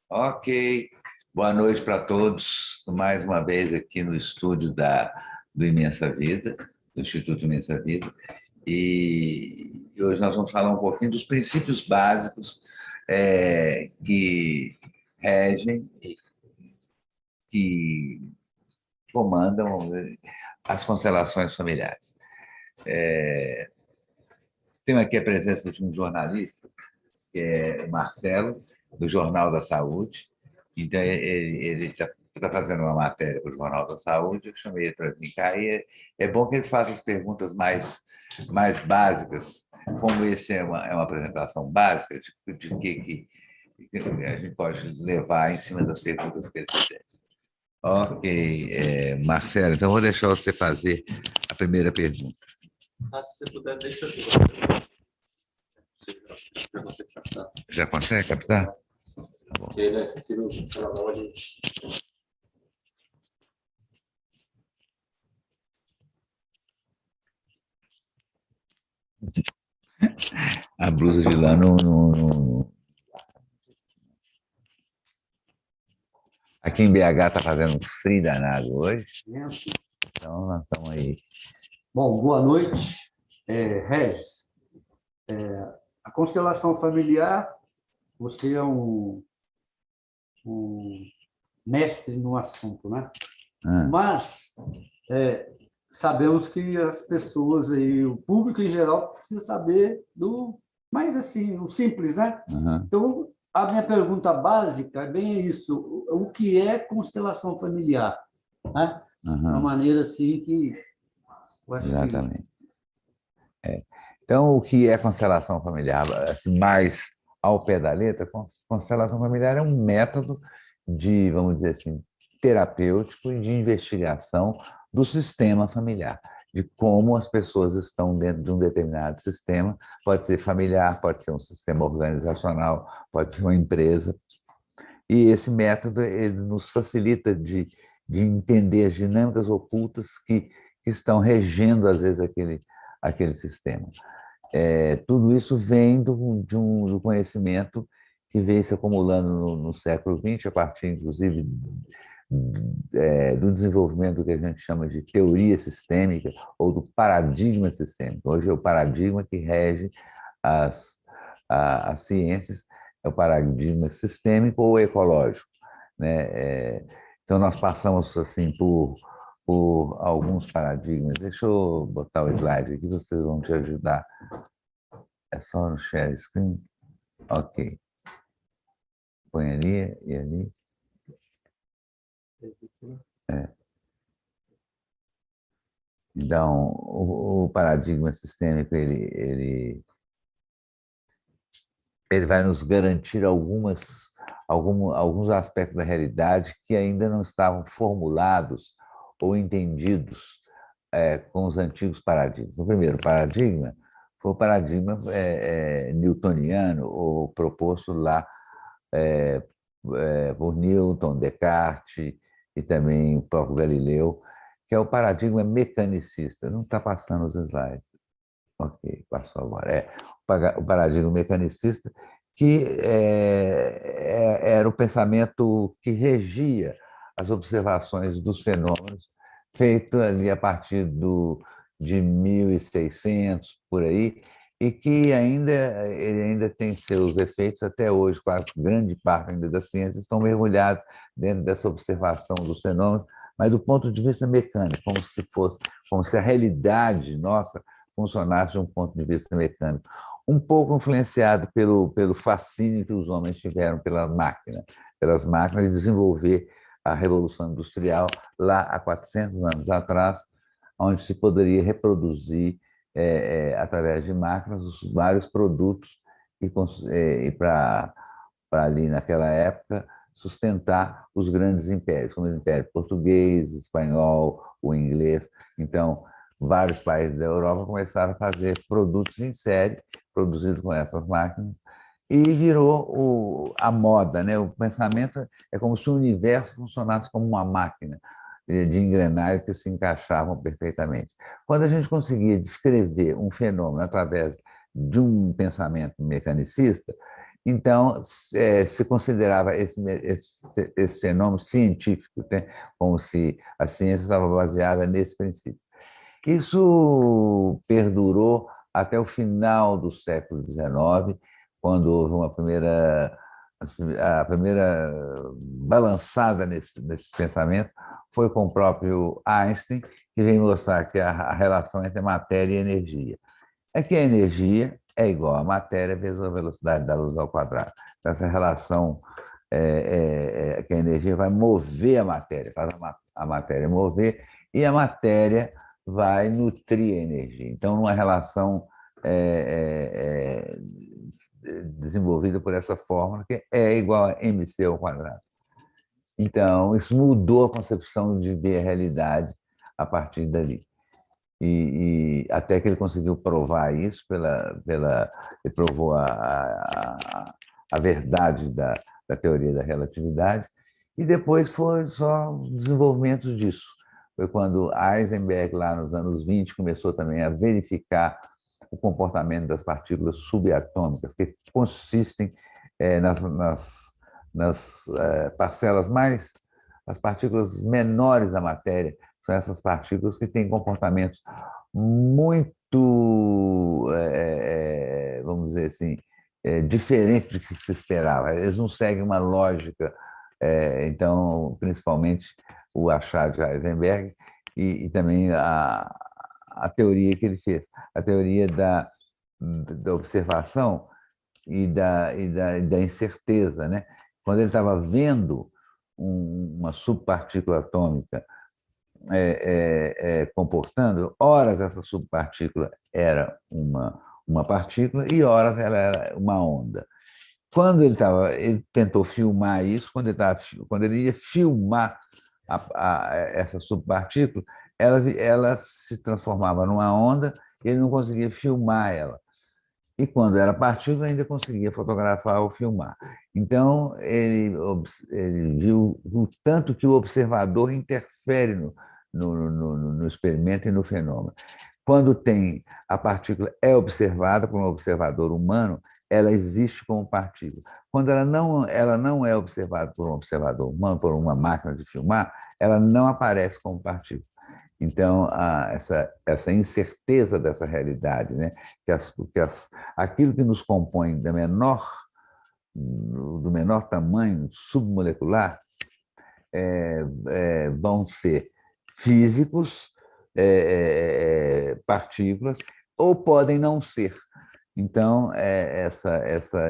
Ok, boa noite para todos, mais uma vez aqui no estúdio do Imensa Vida, do Instituto Imensa Vida, e hoje nós vamos falar um pouquinho dos princípios básicos que regem, que comandam as constelações familiares. Temos aqui a presença de um jornalista, que é Marcelo, do Jornal da Saúde. Então, ele está fazendo uma matéria para o Jornal da Saúde, eu chamei ele para vir cá, e é bom que ele faça as perguntas mais básicas, como esse é uma apresentação básica, de que a gente pode levar em cima das perguntas que ele fizer. Ok, Marcelo, então vou deixar você fazer a primeira pergunta. Se você puder, deixa eu. Já consegue captar? Tá bom. Ele é acessível pela ordem. A blusa de lã não. Aqui em BH está fazendo um frio danado hoje. Então, nós estamos aí. Bom, boa noite, Regis. A constelação familiar, você é um mestre no assunto, né? Mas sabemos que as pessoas aí, o público em geral, precisa saber do mais assim, o simples, né? Então, a minha pergunta básica é bem isso: o que é constelação familiar? Né? De uma maneira assim que eu acho Exatamente. Então, o que é constelação familiar? Assim, mais ao pé da letra, constelação familiar é um método de, vamos dizer assim, terapêutico e de investigação do sistema familiar, de como as pessoas estão dentro de um determinado sistema. Pode ser familiar, pode ser um sistema organizacional, pode ser uma empresa. E esse método ele nos facilita de entender as dinâmicas ocultas que estão regendo, às vezes, aquele sistema. Tudo isso vem do conhecimento que veio se acumulando no século XX, a partir, inclusive, do desenvolvimento do que a gente chama de teoria sistêmica ou do paradigma sistêmico. Hoje é o paradigma que rege as ciências, é o paradigma sistêmico ou ecológico, né? Então, nós passamos assim por alguns paradigmas. Deixa eu botar o slide aqui, vocês vão te ajudar. É só no share screen? Ok. Põe ali e ali. Então, o paradigma sistêmico, ele vai nos garantir alguns aspectos da realidade que ainda não estavam formulados ou entendidos com os antigos paradigmas. O primeiro paradigma foi o paradigma newtoniano, ou proposto lá por Newton, Descartes e também o próprio Galileu, que é o paradigma mecanicista. Não está passando os slides. Ok, passou agora. O paradigma mecanicista, que era o pensamento que regia as observações dos fenômenos, feito ali a partir de 1600, por aí, e que ele ainda tem seus efeitos até hoje, quase grande parte ainda das ciências estão mergulhados dentro dessa observação dos fenômenos, mas do ponto de vista mecânico, como se a realidade nossa funcionasse de um ponto de vista mecânico. Um pouco influenciado pelo fascínio que os homens tiveram pelas máquinas de desenvolver a Revolução Industrial lá há 400 anos atrás, onde se poderia reproduzir, através de máquinas, os vários produtos e para ali, naquela época, sustentar os grandes impérios, como o Império Português, Espanhol, o inglês. Então, vários países da Europa começaram a fazer produtos em série, produzidos com essas máquinas, e virou a moda, né? O pensamento é como se o universo funcionasse como uma máquina de engrenagens que se encaixavam perfeitamente. Quando a gente conseguia descrever um fenômeno através de um pensamento mecanicista, Então, se considerava esse fenômeno científico, né? Como se a ciência estava baseada nesse princípio. Isso perdurou até o final do século XIX, quando houve a primeira balançada nesse pensamento, foi com o próprio Einstein, que veio mostrar que a relação entre matéria e energia. É que a energia é igual a matéria vezes a velocidade da luz ao quadrado. Então, essa relação que a energia vai mover a matéria, faz a matéria mover, e a matéria vai nutrir a energia. Então, uma relação desenvolvida por essa fórmula, que é igual a mc ao quadrado. Então, isso mudou a concepção de ver a realidade a partir dali. E até que ele conseguiu provar isso, ele provou a verdade da teoria da relatividade, e depois foi só o desenvolvimento disso. Foi quando Heisenberg, lá nos anos 20, começou também a verificar o comportamento das partículas subatômicas, que consistem nas parcelas mais, as partículas menores da matéria, são essas partículas que têm comportamentos muito, vamos dizer assim, diferentes do que se esperava. Eles não seguem uma lógica, então, principalmente o achado de Heisenberg e também a teoria que ele fez, a teoria da observação e da incerteza, né? Quando ele estava vendo uma subpartícula atômica comportando, horas essa subpartícula era uma partícula e horas ela era uma onda. Quando ele tentou filmar isso, quando ele ia filmar essa subpartícula, ela se transformava numa onda e ele não conseguia filmar ela. E quando era partícula, ainda conseguia fotografar ou filmar. Então, ele viu o tanto que o observador interfere no experimento e no fenômeno. Quando a partícula é observada por um observador humano, ela existe como partícula. Quando ela não é observada por um observador humano, por uma máquina de filmar, ela não aparece como partícula. Então, essa incerteza dessa realidade, né? Aquilo que nos compõe do menor tamanho, submolecular, vão ser físicos, partículas, ou podem não ser. Então,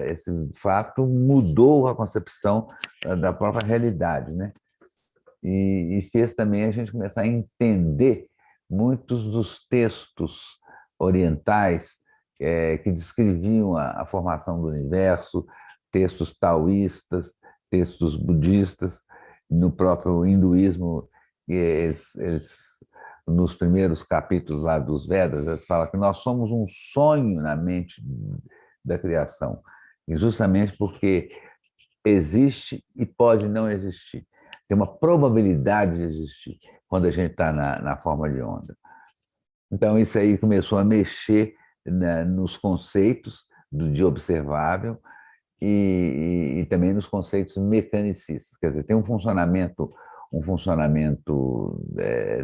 esse fato mudou a concepção da própria realidade, né? E fez também a gente começar a entender muitos dos textos orientais que descreviam a formação do universo, textos taoístas, textos budistas, no próprio hinduísmo, nos primeiros capítulos lá dos Vedas, eles falam que nós somos um sonho na mente da criação, e justamente porque existe e pode não existir. Tem uma probabilidade de existir quando a gente está na forma de onda. Então, isso aí começou a mexer nos conceitos de observável e também nos conceitos mecanicistas. Quer dizer, tem um funcionamento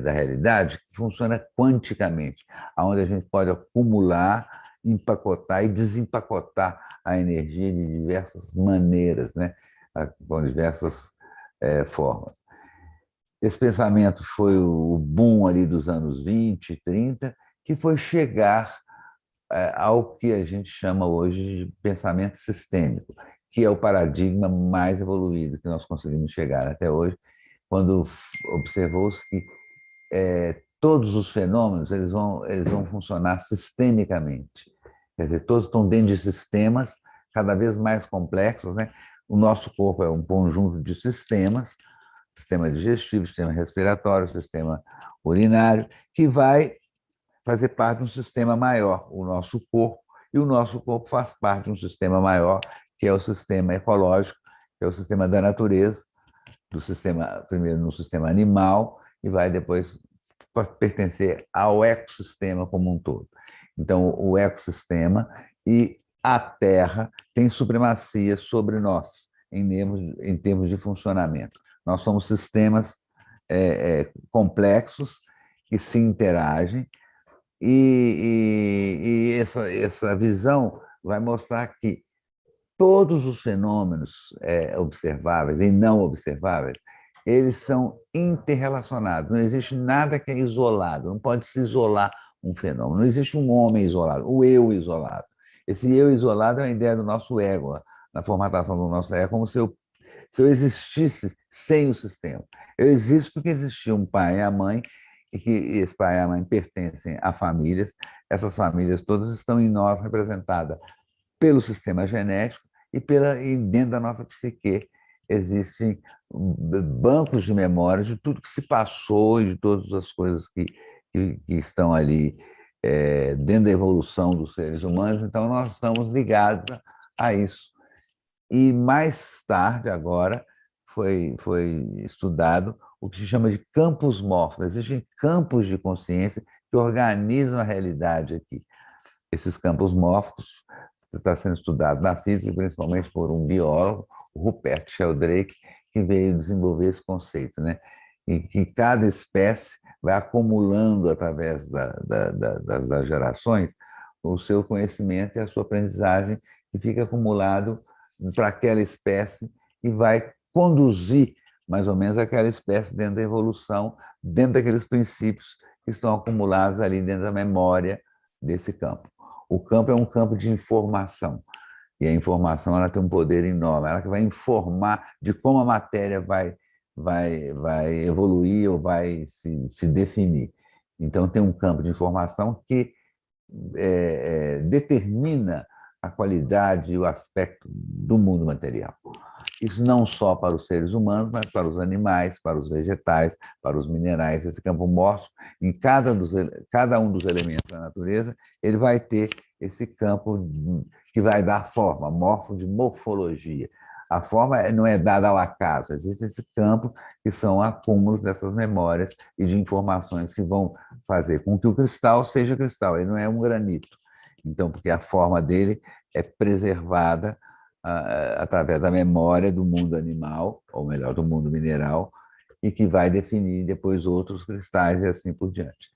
da realidade que funciona quanticamente, onde a gente pode acumular, empacotar e desempacotar a energia de diversas maneiras, né? Com diversas formas. Esse pensamento foi o boom ali dos anos 20 e 30, que foi chegar ao que a gente chama hoje de pensamento sistêmico, que é o paradigma mais evoluído que nós conseguimos chegar até hoje, quando observou-se que todos os fenômenos eles vão funcionar sistemicamente. Quer dizer, todos estão dentro de sistemas cada vez mais complexos, né? O nosso corpo é um conjunto de sistemas, sistema digestivo, sistema respiratório, sistema urinário, que vai fazer parte de um sistema maior, o nosso corpo, e o nosso corpo faz parte de um sistema maior, que é o sistema ecológico, que é o sistema da natureza, primeiro no sistema animal, e vai depois pertencer ao ecossistema como um todo. Então, o ecossistema e a Terra tem supremacia sobre nós, em termos de funcionamento. Nós somos sistemas complexos que se interagem, e essa visão vai mostrar que todos os fenômenos observáveis e não observáveis, eles são interrelacionados. Não existe nada que é isolado, não pode se isolar um fenômeno. Não existe um homem isolado, o eu isolado. Esse eu isolado é a ideia do nosso ego, na formatação do nosso ego, é como se eu existisse sem o sistema. Eu existo porque existia um pai e a mãe, e que esse pai e a mãe pertencem a famílias. Essas famílias todas estão em nós representadas pelo sistema genético e dentro da nossa psique existem bancos de memórias de tudo que se passou e de todas as coisas que estão ali dentro da evolução dos seres humanos. Então, nós estamos ligados a isso. E mais tarde, agora, foi estudado o que se chama de campos morfos. Existem campos de consciência que organizam a realidade aqui. Esses campos morfos está sendo estudado na física, principalmente por um biólogo, o Rupert Sheldrake, que veio desenvolver esse conceito, né? E que cada espécie vai acumulando, através das gerações, o seu conhecimento e a sua aprendizagem, que fica acumulado para aquela espécie e vai conduzir, mais ou menos, aquela espécie dentro da evolução, dentro daqueles princípios que estão acumulados ali dentro da memória desse campo. O campo é um campo de informação, e a informação ela tem um poder enorme, ela que vai informar de como a matéria vai evoluir ou vai se definir. Então, tem um campo de informação que determina a qualidade e o aspecto do mundo material. Isso não só para os seres humanos, mas para os animais, para os vegetais, para os minerais. Esse campo morfo, em cada um dos elementos da natureza, ele vai ter esse campo que vai dar forma, morfo de morfologia. A forma não é dada ao acaso, existe esse campo que são acúmulos dessas memórias e de informações que vão fazer com que o cristal seja cristal. Ele não é um granito. Então, porque a forma dele é preservada através da memória do mundo animal, ou melhor, do mundo mineral, e que vai definir depois outros cristais e assim por diante.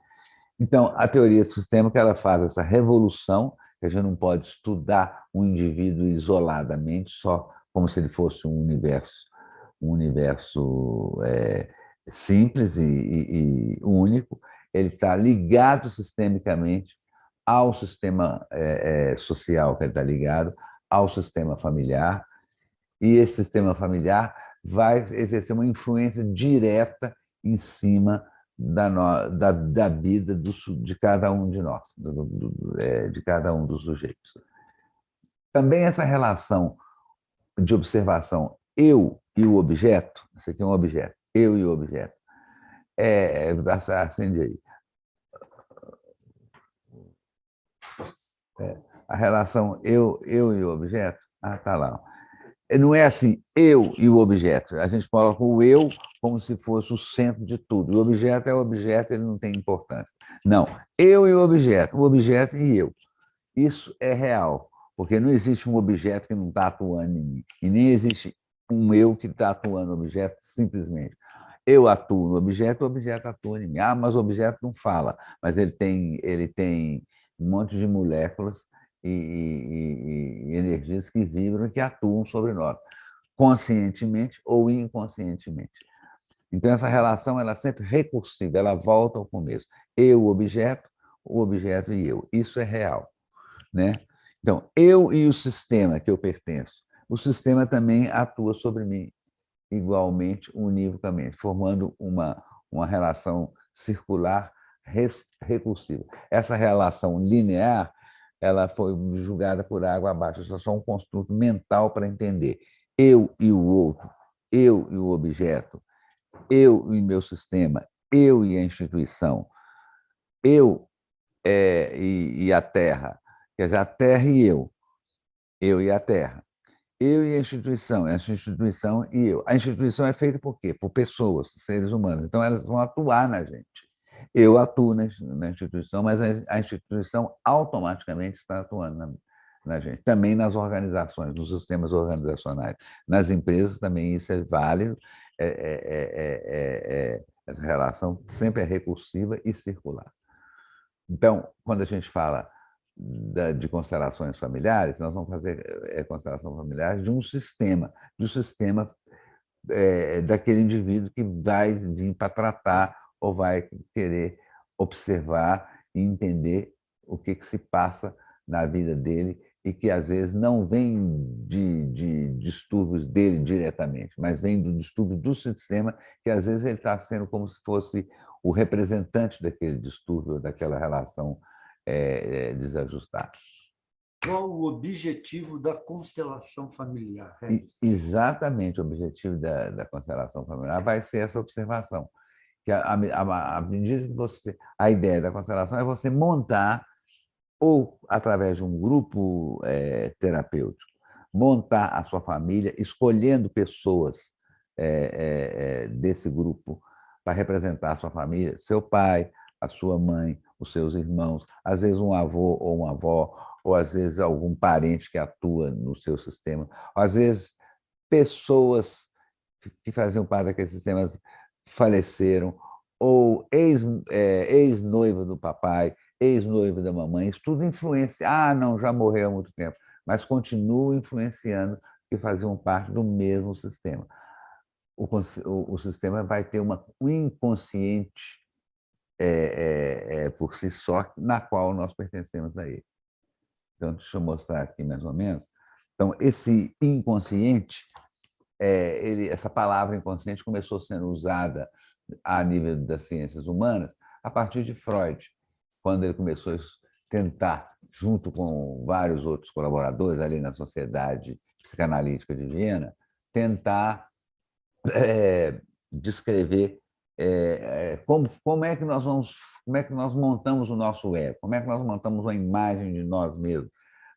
Então, a teoria do sistema que ela faz essa revolução, que a gente não pode estudar um indivíduo isoladamente, só como se ele fosse um universo simples e único. Ele está ligado sistemicamente ao sistema social que ele está ligado, ao sistema familiar, e esse sistema familiar vai exercer uma influência direta em cima da vida de cada um de nós, de cada um dos sujeitos. Também essa relação de observação eu e o objeto, isso aqui é um objeto, eu e o objeto, acende aí. A relação eu e o objeto, está lá. Não é assim, eu e o objeto. A gente coloca o eu como se fosse o centro de tudo. O objeto é o objeto, ele não tem importância. Não, eu e o objeto e eu. Isso é real, porque não existe um objeto que não está atuando em mim, e nem existe um eu que está atuando no objeto simplesmente. Eu atuo no objeto, o objeto atua em mim. Ah, mas o objeto não fala, mas ele tem um monte de moléculas e energias que vibram e que atuam sobre nós, conscientemente ou inconscientemente. Então, essa relação ela é sempre recursiva, ela volta ao começo. Eu, o objeto e eu. Isso é real, né? Então, eu e o sistema que eu pertenço. O sistema também atua sobre mim igualmente, univocamente, formando uma relação circular recursiva. Essa relação linear ela foi julgada por água abaixo. Isso é só um construto mental para entender. Eu e o outro, eu e o objeto, eu e meu sistema, eu e a instituição, eu e a Terra. Quer dizer, a Terra e eu e a Terra. Eu e a instituição, essa instituição e eu. A instituição é feita por quê? Por pessoas, seres humanos. Então, elas vão atuar na gente. Eu atuo na instituição, mas a instituição automaticamente está atuando na gente. Também nas organizações, nos sistemas organizacionais. Nas empresas também isso é válido. Essa relação sempre é recursiva e circular. Então, quando a gente fala de constelações familiares, nós vamos fazer constelação familiar de um sistema daquele indivíduo que vai vir para tratar ou vai querer observar e entender o que se passa na vida dele e que, às vezes, não vem de distúrbios dele diretamente, mas vem do distúrbio do sistema, que, às vezes, ele está sendo como se fosse o representante daquele distúrbio, daquela relação desajustada. Qual o objetivo da constelação familiar? Exatamente, o objetivo da constelação familiar vai ser essa observação. Que à medida que você... A ideia da constelação é você montar, ou através de um grupo terapêutico, montar a sua família, escolhendo pessoas desse grupo para representar a sua família, seu pai, a sua mãe, os seus irmãos, às vezes um avô ou uma avó, ou às vezes algum parente que atua no seu sistema, ou às vezes pessoas que faziam parte daqueles sistemas faleceram, ou ex-noiva do papai, ex-noiva da mamãe, isso tudo influencia. Ah, não, já morreu há muito tempo, mas continua influenciando, que faziam parte do mesmo sistema. O sistema vai ter um inconsciente por si só, na qual nós pertencemos a ele. Então, deixa eu mostrar aqui mais ou menos. Então, esse inconsciente, essa palavra inconsciente começou sendo usada a nível das ciências humanas a partir de Freud, quando ele começou a tentar, junto com vários outros colaboradores ali na Sociedade Psicanalítica de Viena, tentar descrever como é que nós montamos o nosso ego, como é que nós montamos uma imagem de nós mesmos,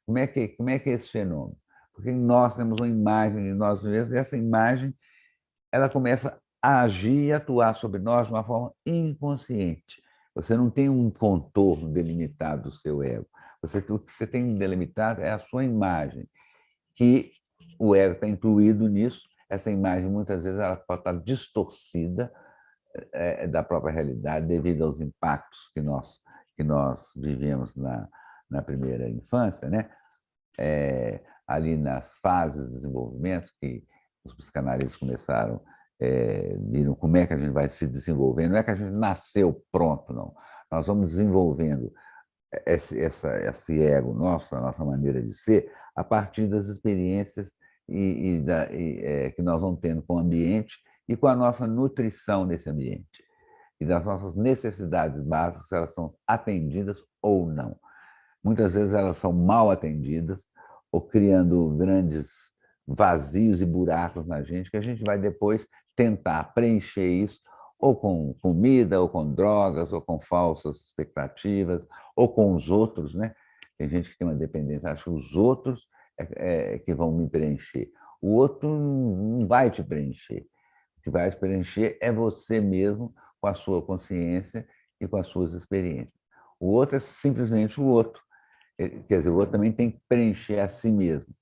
como é que é esse fenômeno? Porque nós temos uma imagem de nós mesmos e essa imagem ela começa a agir e atuar sobre nós de uma forma inconsciente. Você não tem um contorno delimitado do seu ego. O que você tem delimitado é a sua imagem, que o ego está incluído nisso. Essa imagem, muitas vezes, ela pode estar distorcida da própria realidade devido aos impactos que nós vivemos na primeira infância, né? Ali nas fases de desenvolvimento, que os psicanalistas começaram, viram como é que a gente vai se desenvolvendo, não é que a gente nasceu pronto, não. Nós vamos desenvolvendo esse ego nosso, a nossa maneira de ser, a partir das experiências que nós vamos tendo com o ambiente e com a nossa nutrição nesse ambiente. E das nossas necessidades básicas, se elas são atendidas ou não. Muitas vezes elas são mal atendidas, ou criando grandes vazios e buracos na gente, que a gente vai depois tentar preencher isso, ou com comida, ou com drogas, ou com falsas expectativas, ou com os outros, né? Tem gente que tem uma dependência, acha que os outros que vão me preencher. O outro não vai te preencher. O que vai te preencher é você mesmo, com a sua consciência e com as suas experiências. O outro é simplesmente o outro. Quer dizer, o outro também tem que preencher a si mesmo.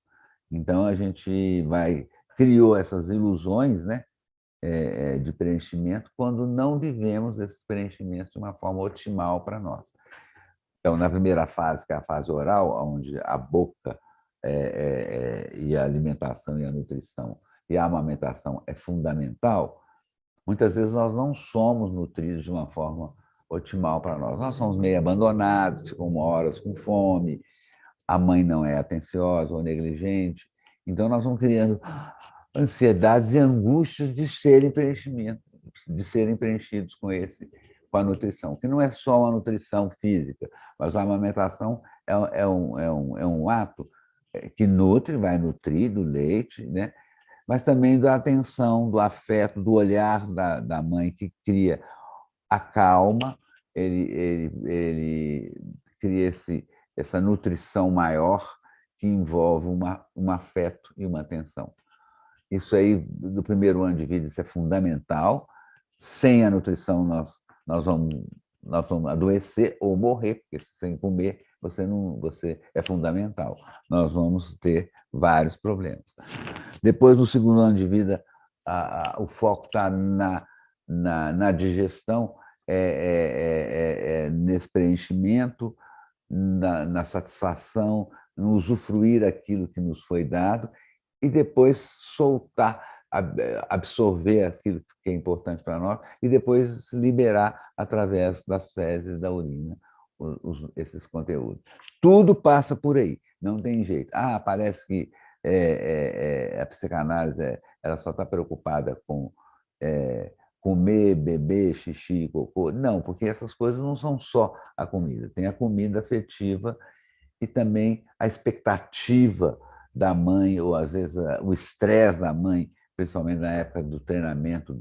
Então, a gente criou essas ilusões, né, de preenchimento quando não vivemos esses preenchimentos de uma forma otimal para nós. Então, na primeira fase, que é a fase oral, onde a boca e a alimentação e a nutrição e a amamentação é fundamental, muitas vezes nós não somos nutridos de uma forma otimal para nós. Nós somos meio abandonados, ficamos horas com fome, a mãe não é atenciosa ou negligente, então nós vamos criando ansiedades e angústias de serem preenchidos com a nutrição, que não é só uma nutrição física, mas a amamentação é um ato que nutre, vai nutrir do leite, né? Mas também da atenção, do afeto, do olhar da mãe, que cria a calma, ele cria essa nutrição maior que envolve um afeto e uma atenção. Isso aí, do primeiro ano de vida, isso é fundamental. Sem a nutrição, nós vamos adoecer ou morrer, porque sem comer você é fundamental. Nós vamos ter vários problemas. Depois, no segundo ano de vida, o foco está na digestão, nesse preenchimento, na satisfação, no usufruir aquilo que nos foi dado e depois soltar, absorver aquilo que é importante para nós e depois liberar através das fezes, da urina, esses conteúdos. Tudo passa por aí, não tem jeito. Parece que a psicanálise ela só está preocupada com comer, beber, xixi, cocô. Não, porque essas coisas não são só a comida. Tem a comida afetiva e também a expectativa da mãe, ou às vezes o estresse da mãe, principalmente na época do treinamento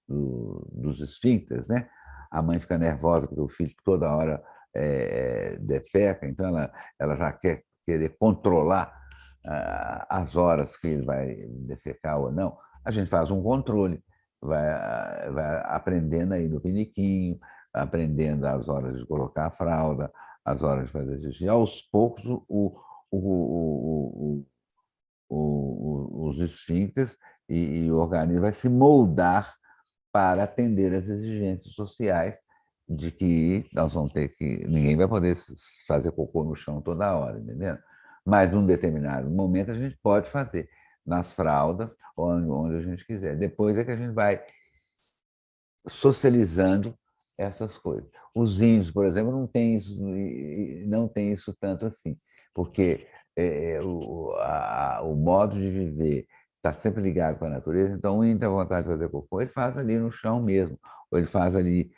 dos esfíncteres, né? A mãe fica nervosa porque o filho toda hora defeca, então ela já quer querer controlar as horas que ele vai defecar ou não. A gente faz um controle, vai aprendendo aí no piniquinho, aprendendo as horas de colocar a fralda, as horas de fazer xixi. Aos poucos, os esfíncteres e o organismo vai se moldar para atender às exigências sociais de que nós vamos ter que... Ninguém vai poder fazer cocô no chão toda hora, entendeu? Mas, num determinado momento, a gente pode fazer nas fraldas, onde a gente quiser. Depois é que a gente vai socializando essas coisas. Os índios, por exemplo, não tem isso tanto assim, porque o modo de viver está sempre ligado com a natureza, então o índio tem vontade de fazer cocô, ele faz ali no chão mesmo, ou ele faz ali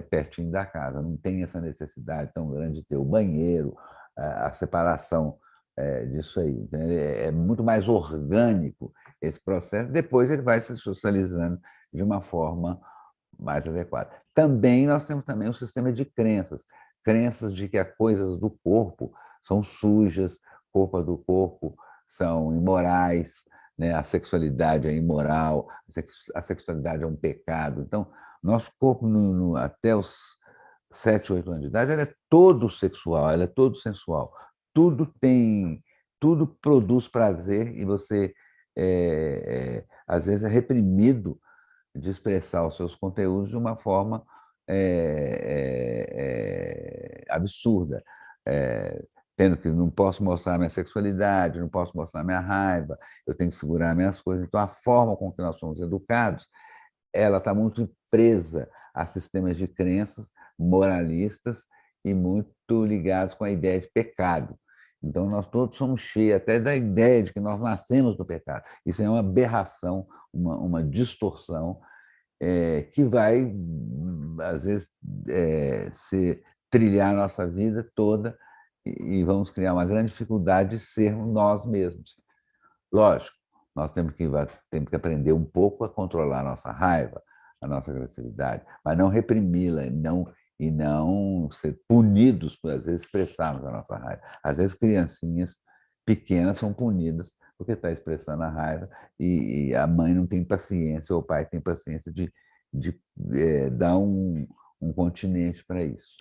pertinho da casa, não tem essa necessidade tão grande de ter o banheiro, a separação disso aí. Então, é muito mais orgânico esse processo, depois ele vai se socializando de uma forma mais adequada. Também nós temos também um sistema de crenças de que as coisas do corpo são sujas, roupa do corpo são imorais, né? A sexualidade é imoral, a sexualidade é um pecado. Então, nosso corpo, até os 7, 8 anos de idade, ele é todo sexual, ele é todo sensual. Tudo produz prazer e você, às vezes, é reprimido de expressar os seus conteúdos de uma forma absurda, tendo que não posso mostrar minha sexualidade, não posso mostrar minha raiva, eu tenho que segurar minhas coisas. Então, a forma com que nós somos educados, ela está muito presa a sistemas de crenças moralistas e muito ligados com a ideia de pecado. Então, nós todos somos cheios até da ideia de que nós nascemos do pecado. Isso é uma aberração, uma distorção que vai, às vezes, trilhar a nossa vida toda e vamos criar uma grande dificuldade de sermos nós mesmos. Lógico, nós temos que aprender um pouco a controlar a nossa raiva, a nossa agressividade, mas não reprimi-la e não ser punidos por, às vezes, expressarmos a nossa raiva. Às vezes, criancinhas pequenas são punidas porque está expressando a raiva e a mãe não tem paciência, ou o pai tem paciência de dar um continente para isso,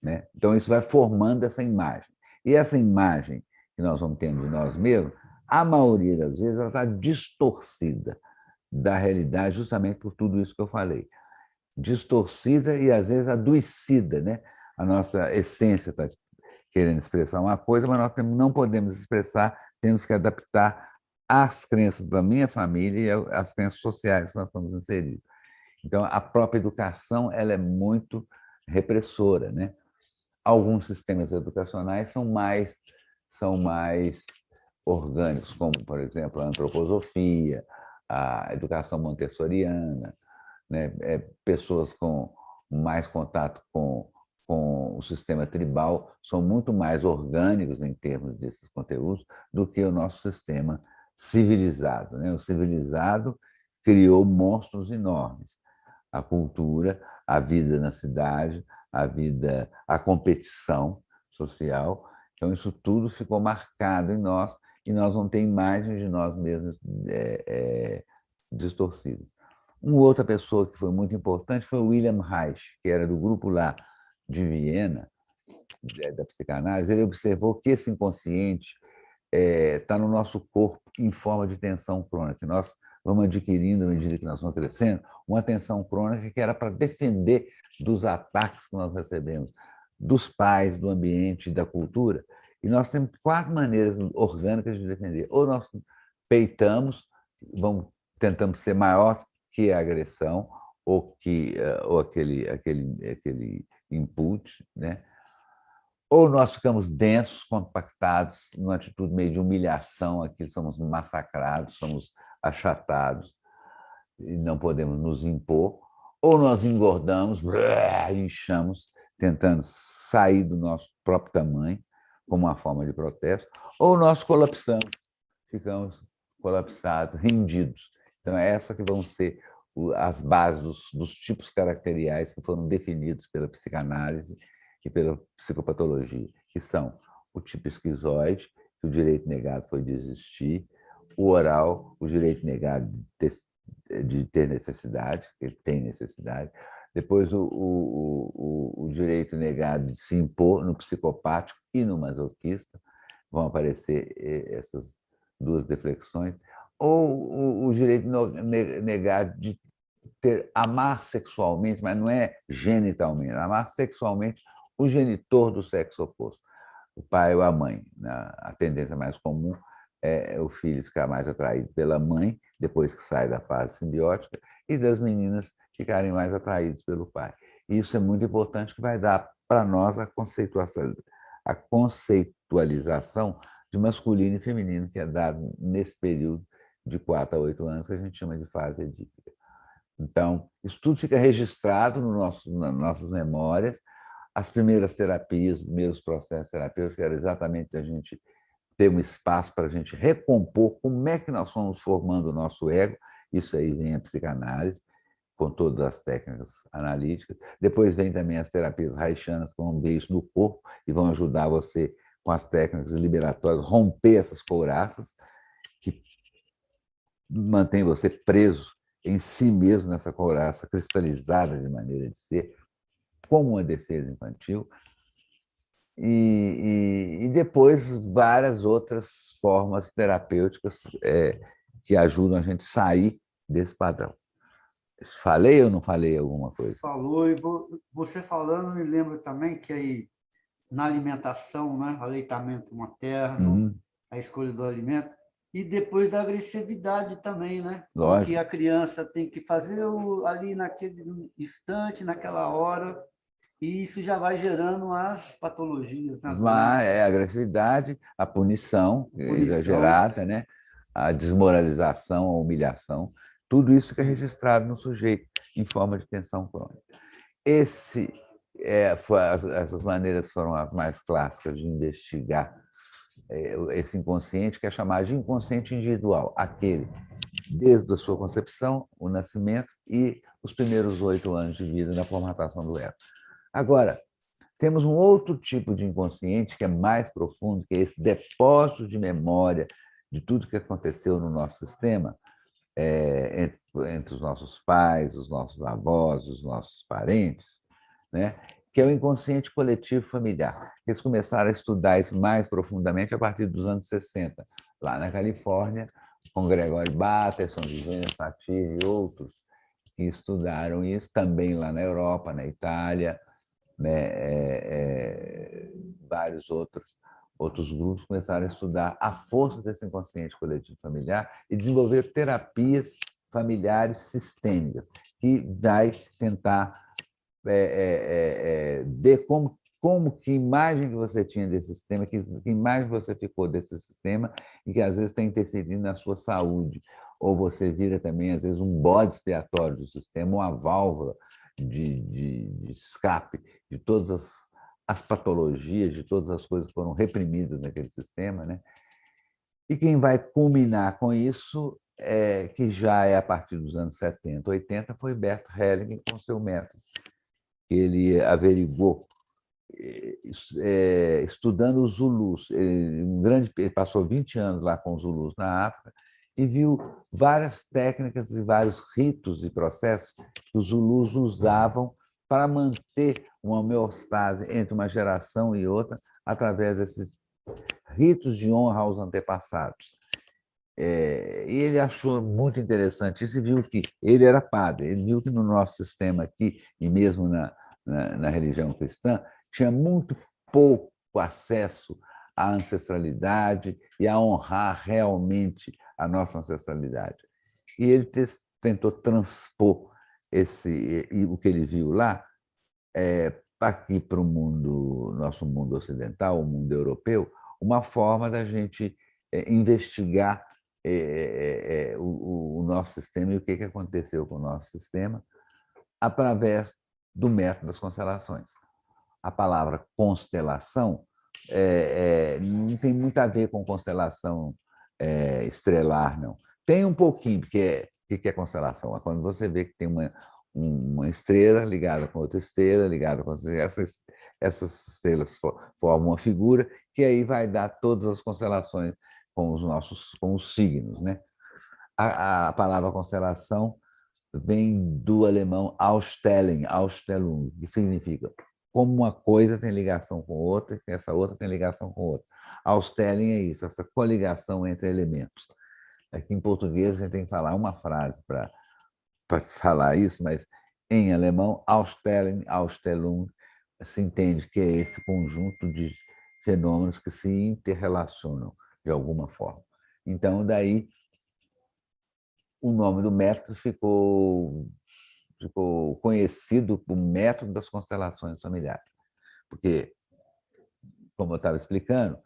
né? Então, isso vai formando essa imagem. E essa imagem que nós vamos tendo de nós mesmos, a maioria das vezes, ela está distorcida da realidade justamente por tudo isso que eu falei. Distorcida e, às vezes, adoecida, né? A nossa essência está querendo expressar uma coisa, mas nós não podemos expressar, temos que adaptar às crenças da minha família e às crenças sociais que nós estamos inseridos. Então, a própria educação ela é muito repressora, né? Alguns sistemas educacionais são mais orgânicos, como, por exemplo, a antroposofia, a educação montessoriana, né? Pessoas com mais contato com o sistema tribal são muito mais orgânicos em termos desses conteúdos do que o nosso sistema civilizado, né? O civilizado criou monstros enormes. A cultura, a vida na cidade, a competição social. Então, isso tudo ficou marcado em nós e nós vamos ter imagens de nós mesmos distorcidas. Uma outra pessoa que foi muito importante foi o William Reich, que era do grupo lá de Viena, da psicanálise, ele observou que esse inconsciente está no nosso corpo em forma de tensão crônica. Nós vamos adquirindo, à medida que nós vamos crescendo, uma tensão crônica que era para defender dos ataques que nós recebemos, dos pais, do ambiente, da cultura. E nós temos 4 maneiras orgânicas de defender. Ou nós peitamos, tentamos ser maior que a agressão, ou aquele input, né? Ou nós ficamos densos, compactados, numa atitude meio de humilhação, aqui somos massacrados, somos achatados e não podemos nos impor, ou nós engordamos, inchamos, tentando sair do nosso próprio tamanho, como uma forma de protesto, ou nós colapsamos, ficamos colapsados, rendidos. Então, essa que vão ser as bases dos tipos caracteriais que foram definidos pela psicanálise e pela psicopatologia, que são o tipo esquizoide, que o direito negado foi de existir, o oral, o direito negado de ter necessidade, que ele tem necessidade, depois o direito negado de se impor no psicopático e no masoquista, vão aparecer essas 2 deflexões, ou o direito negado de amar sexualmente, mas não é genitalmente, amar sexualmente o genitor do sexo oposto, o pai ou a mãe. A tendência mais comum é o filho ficar mais atraído pela mãe, depois que sai da fase simbiótica, e das meninas ficarem mais atraídos pelo pai. E isso é muito importante, que vai dar para nós a conceitualização de masculino e feminino, que é dado nesse período de 4 a 8 anos, que a gente chama de fase edípica. Então, isso tudo fica registrado nas nossas memórias. As primeiras terapias, os primeiros processos terapêuticos, era exatamente a gente ter um espaço para a gente recompor como é que nós fomos formando o nosso ego. Isso aí vem a psicanálise, com todas as técnicas analíticas. Depois vem também as terapias reichianas, que vão ver isso no corpo e vão ajudar você, com as técnicas liberatórias, romper essas couraças que mantém você preso em si mesmo, nessa couraça cristalizada de maneira de ser, como uma defesa infantil. E depois várias outras formas terapêuticas que ajudam a gente a sair desse padrão. Falei ou não falei alguma coisa? Falou, e você falando, me lembro também que aí na alimentação, né, aleitamento materno, a escolha do alimento, e depois da agressividade também, né? Lógico. Que a criança tem que fazer ali naquele instante, naquela hora, e isso já vai gerando as patologias. A agressividade, a punição exagerada, né? A desmoralização, a humilhação, tudo isso fica registrado no sujeito em forma de tensão crônica. Essas maneiras foram as mais clássicas de investigar esse inconsciente, que é chamado de inconsciente individual, aquele desde a sua concepção, o nascimento e os primeiros 8 anos de vida na formatação do ego. Agora, temos um outro tipo de inconsciente que é mais profundo, que é esse depósito de memória de tudo que aconteceu no nosso sistema, entre os nossos pais, os nossos avós, os nossos parentes, né? Que é o inconsciente coletivo familiar. Eles começaram a estudar isso mais profundamente a partir dos anos 60, lá na Califórnia, com Gregory Bateson, Eugênio Satir e outros que estudaram isso, também lá na Europa, na Itália, né? Vários outros grupos começaram a estudar a força desse inconsciente coletivo familiar e desenvolver terapias familiares sistêmicas, que vai tentar ver que imagem que você tinha desse sistema, que imagem você ficou desse sistema e que às vezes está interferindo na sua saúde, ou você vira também às vezes um bode expiatório do sistema, uma válvula de escape de todas as patologias, de todas as coisas que foram reprimidas naquele sistema, né? E quem vai culminar com isso, que já é a partir dos anos 70, 80, foi Bert Hellinger com seu método. Ele averigou, estudando os Zulus. Ele passou 20 anos lá com os Zulus na África e viu várias técnicas e vários ritos e processos que os Zulus usavam para manter uma homeostase entre uma geração e outra através desses ritos de honra aos antepassados. E ele achou muito interessante isso e viu que ele era padre, ele viu que no nosso sistema aqui, e mesmo na religião cristã, tinha muito pouco acesso à ancestralidade e a honrar realmente a nossa ancestralidade. E ele tentou transpor o que ele viu lá aqui para o mundo, nosso mundo ocidental, o mundo europeu, uma forma da gente investigar o nosso sistema e o que aconteceu com o nosso sistema através do método das constelações. A palavra constelação não tem muito a ver com constelação estrelar, não. Tem um pouquinho, porque o que é constelação? É quando você vê que tem uma estrela ligada com outra estrela, ligada com outra estrela. Essas estrelas formam uma figura que aí vai dar todas as constelações com os signos, né? A palavra constelação vem do alemão Ausstellen, Ausstellung, que significa como uma coisa tem ligação com outra, e essa outra tem ligação com outra. Ausstellung é isso, essa coligação entre elementos. Aqui em português a gente tem que falar uma frase para falar isso, mas em alemão, Ausstellen, Ausstellung, se entende que é esse conjunto de fenômenos que se interrelacionam de alguma forma. Então, daí, o nome do método ficou conhecido como método das constelações familiares. Porque, como eu estava explicando,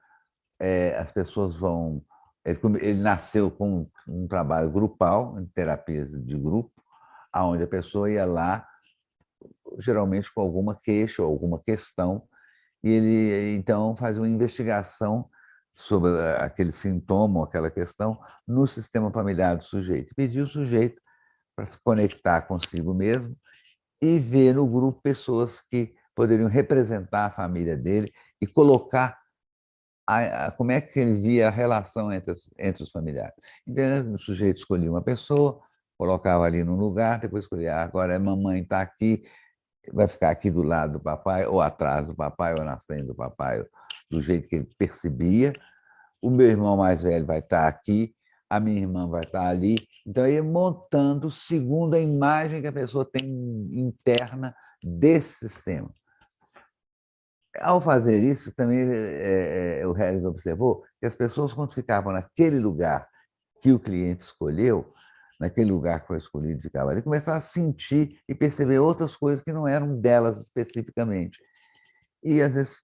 as pessoas vão... Ele nasceu com um trabalho grupal, em terapias de grupo, onde a pessoa ia lá, geralmente com alguma queixa ou alguma questão, e ele, então, faz uma investigação sobre aquele sintoma ou aquela questão no sistema familiar do sujeito. Pedir o sujeito para se conectar consigo mesmo e ver no grupo pessoas que poderiam representar a família dele e colocar como é que ele via a relação entre os familiares. Então, o sujeito escolhia uma pessoa, colocava ali num lugar, depois escolhia, agora a mamãe está aqui, vai ficar aqui do lado do papai, ou atrás do papai, ou na frente do papai, do jeito que ele percebia. O meu irmão mais velho vai estar aqui, a minha irmã vai estar ali. Então, ele montando segundo a imagem que a pessoa tem interna desse sistema. Ao fazer isso, também o Hellings observou que as pessoas, quando ficavam naquele lugar que o cliente escolheu, naquele lugar que foi escolhido, ficava ali, começavam a sentir e perceber outras coisas que não eram delas especificamente. E, às vezes,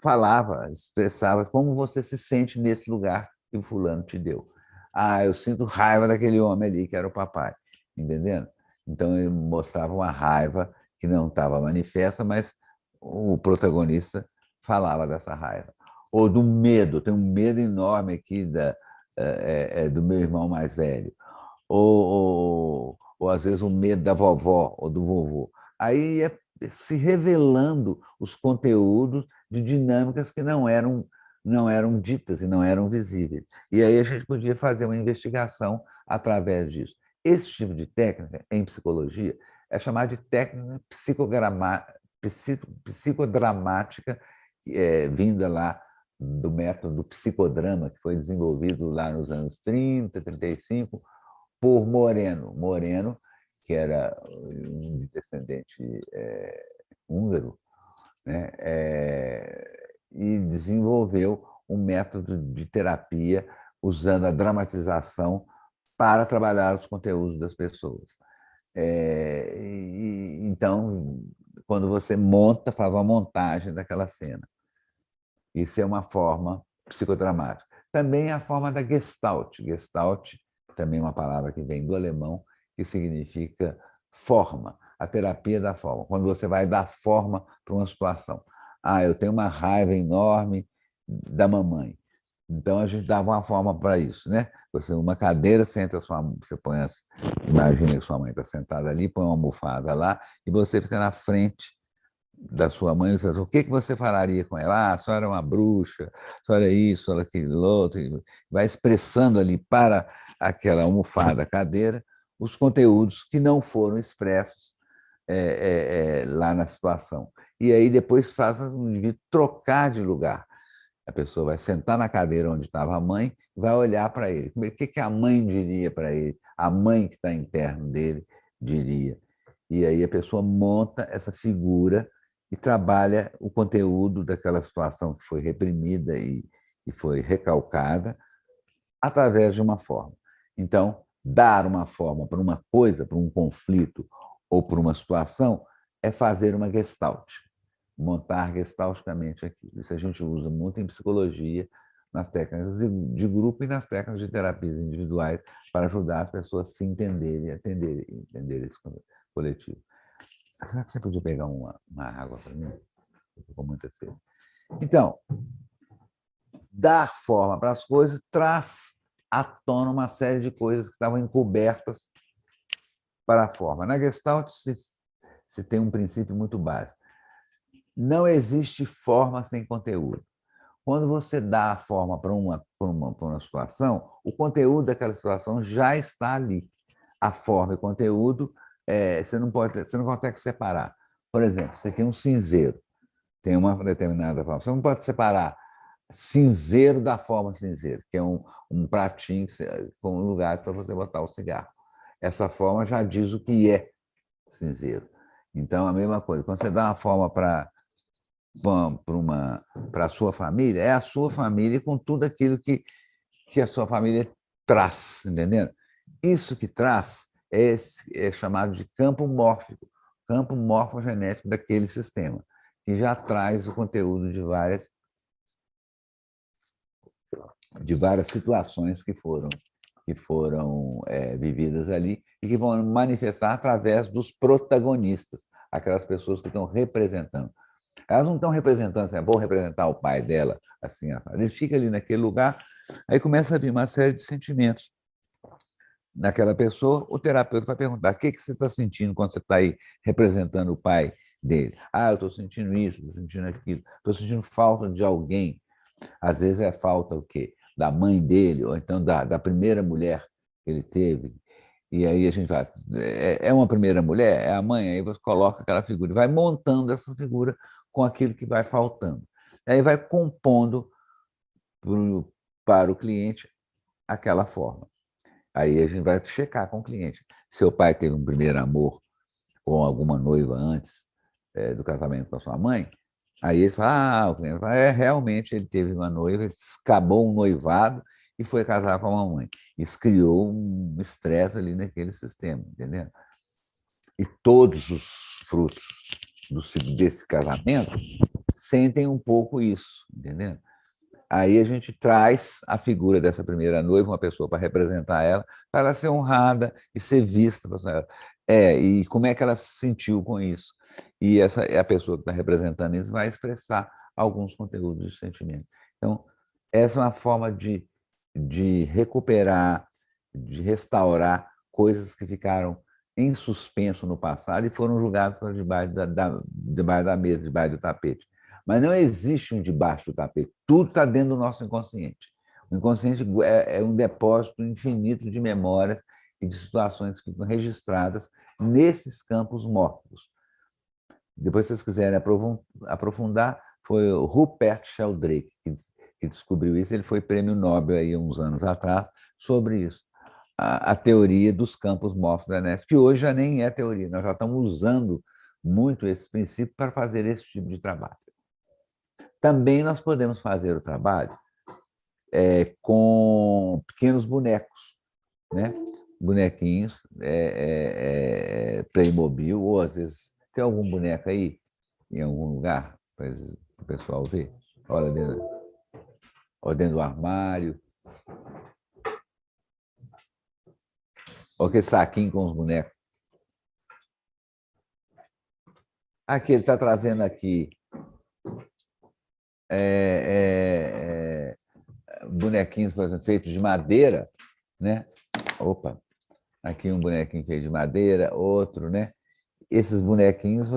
falava, expressava como você se sente nesse lugar que o fulano te deu. Eu sinto raiva daquele homem ali, que era o papai, entendendo? Então, ele mostrava uma raiva que não estava manifesta, mas o protagonista falava dessa raiva. Ou do medo, tem um medo enorme aqui do meu irmão mais velho. Ou às vezes o medo da vovó ou do vovô. Aí ia se revelando os conteúdos de dinâmicas que não eram ditas e não eram visíveis. E aí a gente podia fazer uma investigação através disso. Esse tipo de técnica, em psicologia, é chamada de técnica psicodramática, vinda lá do método do psicodrama, que foi desenvolvido lá nos anos 30, 35, por Moreno. Moreno, que era um descendente húngaro, né? E desenvolveu um método de terapia usando a dramatização para trabalhar os conteúdos das pessoas. Então, quando você faz uma montagem daquela cena. Isso é uma forma psicodramática. Também a forma da Gestalt. Gestalt também é uma palavra que vem do alemão, que significa forma, a terapia da forma. Quando você vai dar forma para uma situação. Eu tenho uma raiva enorme da mamãe. Então, a gente dava uma forma para isso, né? Você, uma cadeira, você põe, imagina que sua mãe está sentada ali, põe uma almofada lá, e você fica na frente da sua mãe, você diz, o que você falaria com ela? A senhora é uma bruxa, a senhora é isso, a senhora é aquilo outro, vai expressando ali para aquela almofada, cadeira, os conteúdos que não foram expressos lá na situação. E aí depois faz o indivíduo trocar de lugar. A pessoa vai sentar na cadeira onde estava a mãe e vai olhar para ele. O que a mãe diria para ele? A mãe que está interno dele diria. E aí a pessoa monta essa figura e trabalha o conteúdo daquela situação que foi reprimida e foi recalcada através de uma forma. Então, dar uma forma para uma coisa, para um conflito ou para uma situação, é fazer uma gestalt, montar gestalticamente aquilo. Isso a gente usa muito em psicologia, nas técnicas de grupo e nas técnicas de terapias individuais para ajudar as pessoas a se entenderem e entender esse coletivo. Será que você podia pegar uma água para mim? Estou com muita sede. Então, dar forma para as coisas traz à tona uma série de coisas que estavam encobertas para a forma. Na Gestalt se tem um princípio muito básico. Não existe forma sem conteúdo. Quando você dá a forma para uma situação, o conteúdo daquela situação já está ali. A forma e o conteúdo, você não consegue separar. Por exemplo, você tem um cinzeiro, tem uma determinada forma. Você não pode separar cinzeiro da forma cinzeiro, que é um pratinho com lugares para você botar o cigarro. Essa forma já diz o que é cinzeiro. Então, a mesma coisa. Quando você dá uma forma para a sua família, é a sua família com tudo aquilo que a sua família traz, entendendo? Isso que traz é chamado de campo mórfico, campo morfogenético daquele sistema, que já traz o conteúdo de várias situações que foram vividas ali e que vão manifestar através dos protagonistas, aquelas pessoas que estão representando. Elas não estão representando assim, vou representar o pai dela, assim, ele fica ali naquele lugar, aí começa a vir uma série de sentimentos naquela pessoa. O terapeuta vai perguntar: o que você está sentindo quando você está aí representando o pai dele? Eu estou sentindo isso, estou sentindo aquilo, estou sentindo falta de alguém. Às vezes é falta o quê? Da mãe dele, ou então da primeira mulher que ele teve. E aí a gente vai, é uma primeira mulher? É a mãe? Aí você coloca aquela figura e vai montando essa figura com aquilo que vai faltando. Aí vai compondo para o cliente aquela forma. Aí a gente vai checar com o cliente. Seu pai teve um primeiro amor com alguma noiva antes do casamento com a sua mãe, aí ele fala, o cliente fala, realmente ele teve uma noiva, acabou um noivado e foi casar com a mamãe. Isso criou um estresse ali naquele sistema, entendeu? E todos os frutos desse casamento sentem um pouco isso, entendeu? Aí a gente traz a figura dessa primeira noiva, uma pessoa para representar ela, para ela ser honrada e ser vista. E como é que ela se sentiu com isso? E a pessoa que está representando isso vai expressar alguns conteúdos de sentimento. Então, essa é uma forma de recuperar, de restaurar coisas que ficaram em suspenso no passado e foram julgadas por debaixo da mesa, debaixo do tapete. Mas não existe um debaixo do tapete. Tudo está dentro do nosso inconsciente. O inconsciente é um depósito infinito de memórias e de situações que ficam registradas nesses campos mortos. Depois, se vocês quiserem aprofundar, foi o Rupert Sheldrake que descobriu isso. Ele foi prêmio Nobel aí, uns anos atrás sobre isso. A teoria dos campos mortos da NET, que hoje já nem é teoria. Nós já estamos usando muito esse princípio para fazer esse tipo de trabalho. Também nós podemos fazer o trabalho com pequenos bonecos, né? Bonequinhos, Playmobil, ou às vezes tem algum boneco aí, em algum lugar, para o pessoal ver. Olha dentro do armário. Olha aquele saquinho com os bonecos. Aqui, ele está trazendo aqui bonequinhos, por exemplo, feitos de madeira, né? Opa, aqui um bonequinho feito de madeira, outro, né? Esses bonequinhos,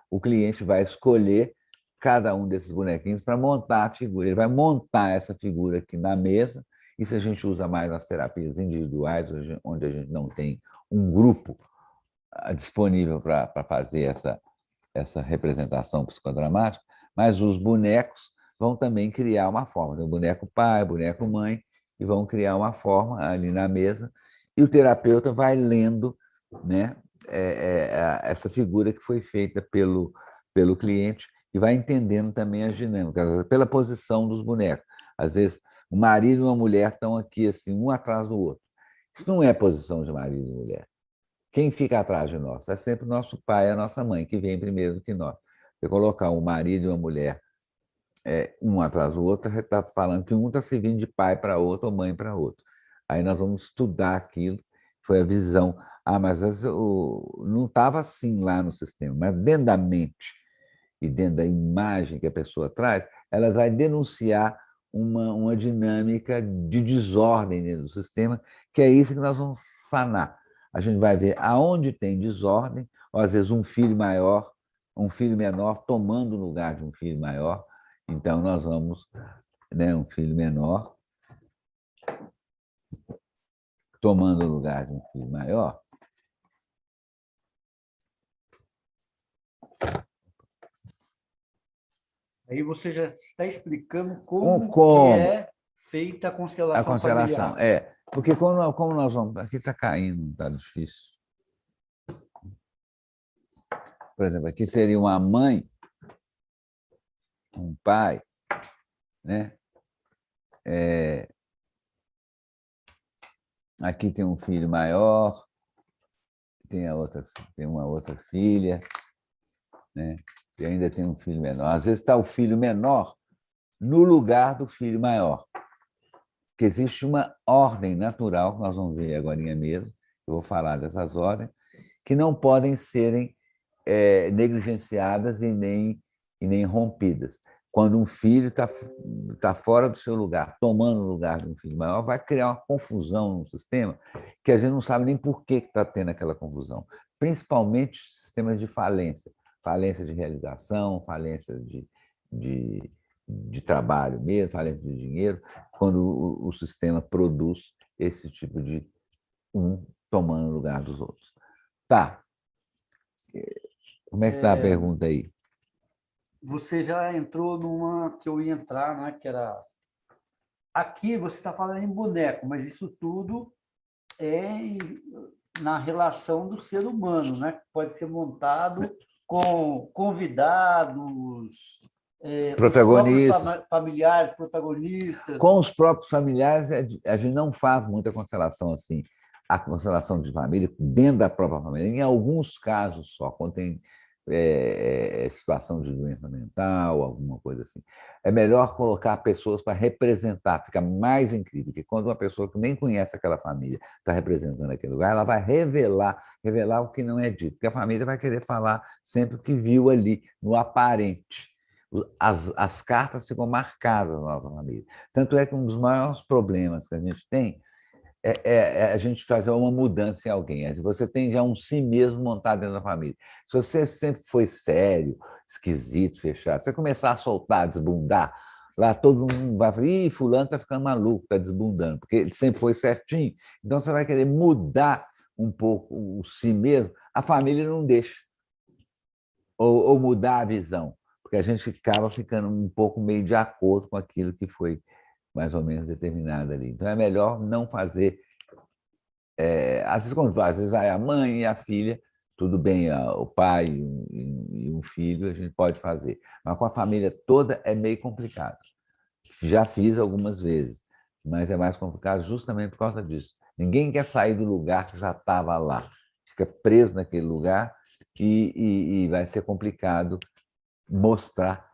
o cliente vai escolher cada um desses bonequinhos para montar a figura. Ele vai montar essa figura aqui na mesa. Isso a gente usa mais nas terapias individuais, onde a gente não tem um grupo disponível para fazer essa representação psicodramática, mas os bonecos vão também criar uma forma. Tem o boneco pai, o boneco mãe, e vão criar uma forma ali na mesa, e o terapeuta vai lendo, né, essa figura que foi feita pelo cliente e vai entendendo também as dinâmicas, pela posição dos bonecos. Às vezes, o marido e uma mulher estão aqui, assim, um atrás do outro. Isso não é posição de marido e mulher. Quem fica atrás de nós? É sempre o nosso pai e a nossa mãe, que vem primeiro do que nós. Você colocar um marido e uma mulher um atrás do outro, está falando que um está servindo de pai para outro ou mãe para outro. Aí nós vamos estudar aquilo, foi a visão. Mas não estava assim lá no sistema, mas dentro da mente e dentro da imagem que a pessoa traz, ela vai denunciar uma dinâmica de desordem dentro do sistema, que é isso que nós vamos sanar. A gente vai ver aonde tem desordem, ou às vezes um filho maior, um filho menor tomando o lugar de um filho maior. Então, nós vamos, né, um filho menor tomando o lugar de um filho maior. Aí você já está explicando como é feita a constelação familiar. Porque como nós vamos... Aqui está caindo, está difícil. Por exemplo, aqui seria uma mãe, um pai, né? Aqui tem um filho maior, tem uma outra filha, né? E ainda tem um filho menor. Às vezes está o filho menor no lugar do filho maior. Porque existe uma ordem natural, que nós vamos ver agora mesmo, eu vou falar dessas ordens, que não podem serem negligenciadas e nem rompidas. Quando um filho está fora do seu lugar, tomando o lugar de um filho maior, vai criar uma confusão no sistema que a gente não sabe nem por que está tendo aquela confusão. Principalmente sistemas de falência de realização, falência de trabalho mesmo, falência de dinheiro, quando o sistema produz esse tipo de tomando o lugar dos outros. Tá. Como é que está a pergunta aí? Você já entrou numa que eu ia entrar, né? Que era... Aqui você está falando em boneco, mas isso tudo é na relação do ser humano, né? Pode ser montado com convidados, protagonistas, familiares, protagonistas. Com os próprios familiares, a gente não faz muita constelação assim, a constelação de família dentro da própria família. Em alguns casos só, quando tem situação de doença mental, alguma coisa assim. É melhor colocar pessoas para representar, fica mais incrível, porque quando uma pessoa que nem conhece aquela família está representando aquele lugar, ela vai revelar o que não é dito, porque a família vai querer falar sempre o que viu ali, no aparente. As cartas ficam marcadas na nossa família. Tanto é que um dos maiores problemas que a gente tem a gente fazer uma mudança em alguém. Você tem já um si mesmo montado dentro da família. Se você sempre foi sério, esquisito, fechado, você começar a soltar, desbundar, lá todo mundo vai falar, ih, fulano está ficando maluco, está desbundando, porque ele sempre foi certinho. Então, você vai querer mudar um pouco o si mesmo, a família não deixa. Ou mudar a visão, porque a gente acaba ficando um pouco meio de acordo com aquilo que foi mais ou menos determinado ali. Então, é melhor não fazer... às vezes vai a mãe e a filha, tudo bem, o pai e um filho, a gente pode fazer. Mas com a família toda é meio complicado. Já fiz algumas vezes, mas é mais complicado justamente por causa disso. Ninguém quer sair do lugar que já estava lá. Fica preso naquele lugar e vai ser complicado mostrar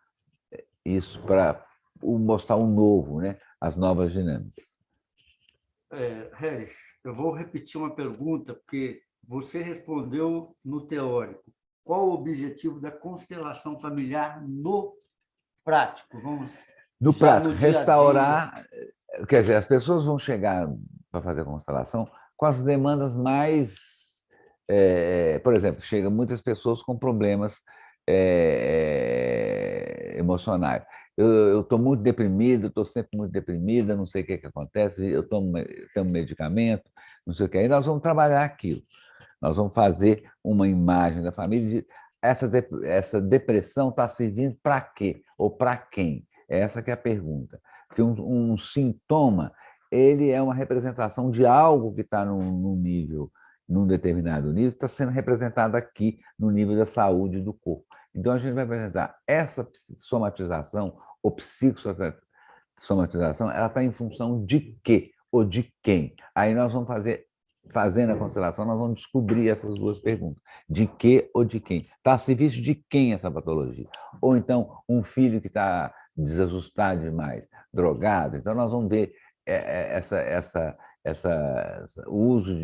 isso para mostrar o novo, né? As novas dinâmicas. Regis, eu vou repetir uma pergunta, porque você respondeu no teórico. Qual o objetivo da constelação familiar no prático? No prático, restaurar... Quer dizer, as pessoas vão chegar para fazer a constelação com as demandas mais... por exemplo, chegam muitas pessoas com problemas emocionais. Eu estou muito deprimido, estou sempre muito deprimida, não sei o que acontece, eu tomo medicamento, não sei o que. Aí nós vamos trabalhar aquilo. Nós vamos fazer uma imagem da família. Essa depressão está servindo para quê? Ou para quem? Essa que é a pergunta. Porque um sintoma, ele é uma representação de algo que está num determinado nível, está sendo representado aqui no nível da saúde do corpo. Então, a gente vai apresentar essa somatização ou psicossomatização, ela está em função de quê ou de quem? Aí nós vamos fazendo a constelação, nós vamos descobrir essas duas perguntas. De quê ou de quem? Está a serviço de quem essa patologia? Ou então, um filho que está desajustado demais, drogado. Então, nós vamos ver o uso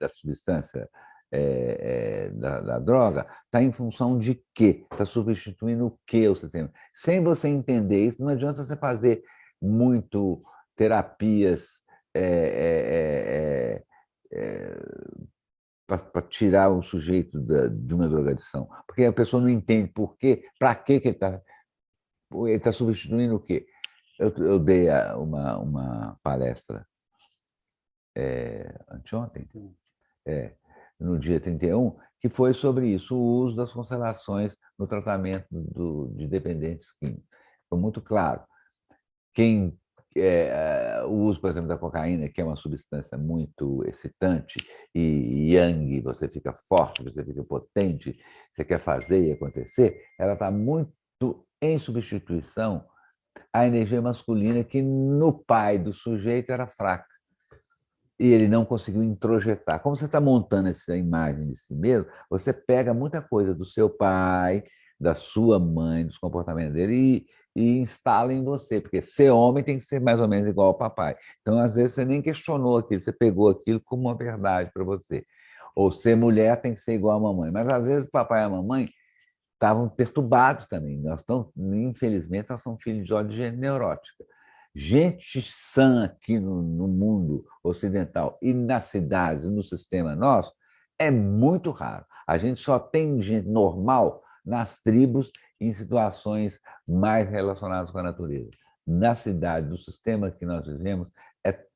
da substância da droga está em função de quê? Está substituindo o quê o sistema? Sem você entender isso, não adianta você fazer muito terapias para tirar o sujeito de uma drogadição, porque a pessoa não entende por quê, para que ele está substituindo o quê? Eu dei uma palestra anteontem, no dia 31, que foi sobre isso, o uso das constelações no tratamento de dependentes químicos. Foi muito claro. O uso, por exemplo, da cocaína, que é uma substância muito excitante, e yang, você fica forte, você fica potente, você quer fazer e acontecer, ela está muito em substituição à energia masculina que no pai do sujeito era fraca. E ele não conseguiu introjetar. Como você está montando essa imagem de si mesmo, você pega muita coisa do seu pai, da sua mãe, dos comportamentos dele e instala em você, porque ser homem tem que ser mais ou menos igual ao papai. Então, às vezes, você nem questionou aquilo, você pegou aquilo como uma verdade para você. Ou ser mulher tem que ser igual à mamãe. Mas, às vezes, o papai e a mamãe estavam perturbados também. Infelizmente, nós somos filhos de origem neurótica. Gente sã aqui no mundo ocidental e nas cidades, no sistema nosso, é muito raro. A gente só tem gente normal nas tribos em situações mais relacionadas com a natureza. Na cidade, no sistema que nós vivemos,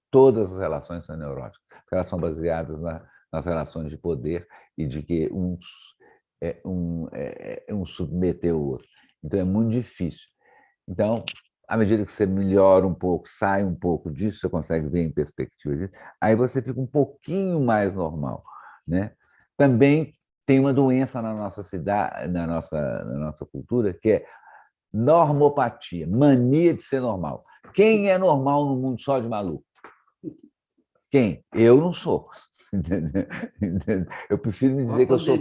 todas as relações são neuróticas, porque elas são baseadas nas relações de poder e de que um submeter o outro. Então, é muito difícil. Então, à medida que você melhora um pouco, sai um pouco disso, você consegue ver em perspectiva disso, aí você fica um pouquinho mais normal, né? Também tem uma doença na nossa cidade, na nossa cultura, que é normopatia, mania de ser normal. Quem é normal no mundo só de maluco? Quem? Eu não sou. Eu prefiro me dizer que eu sou.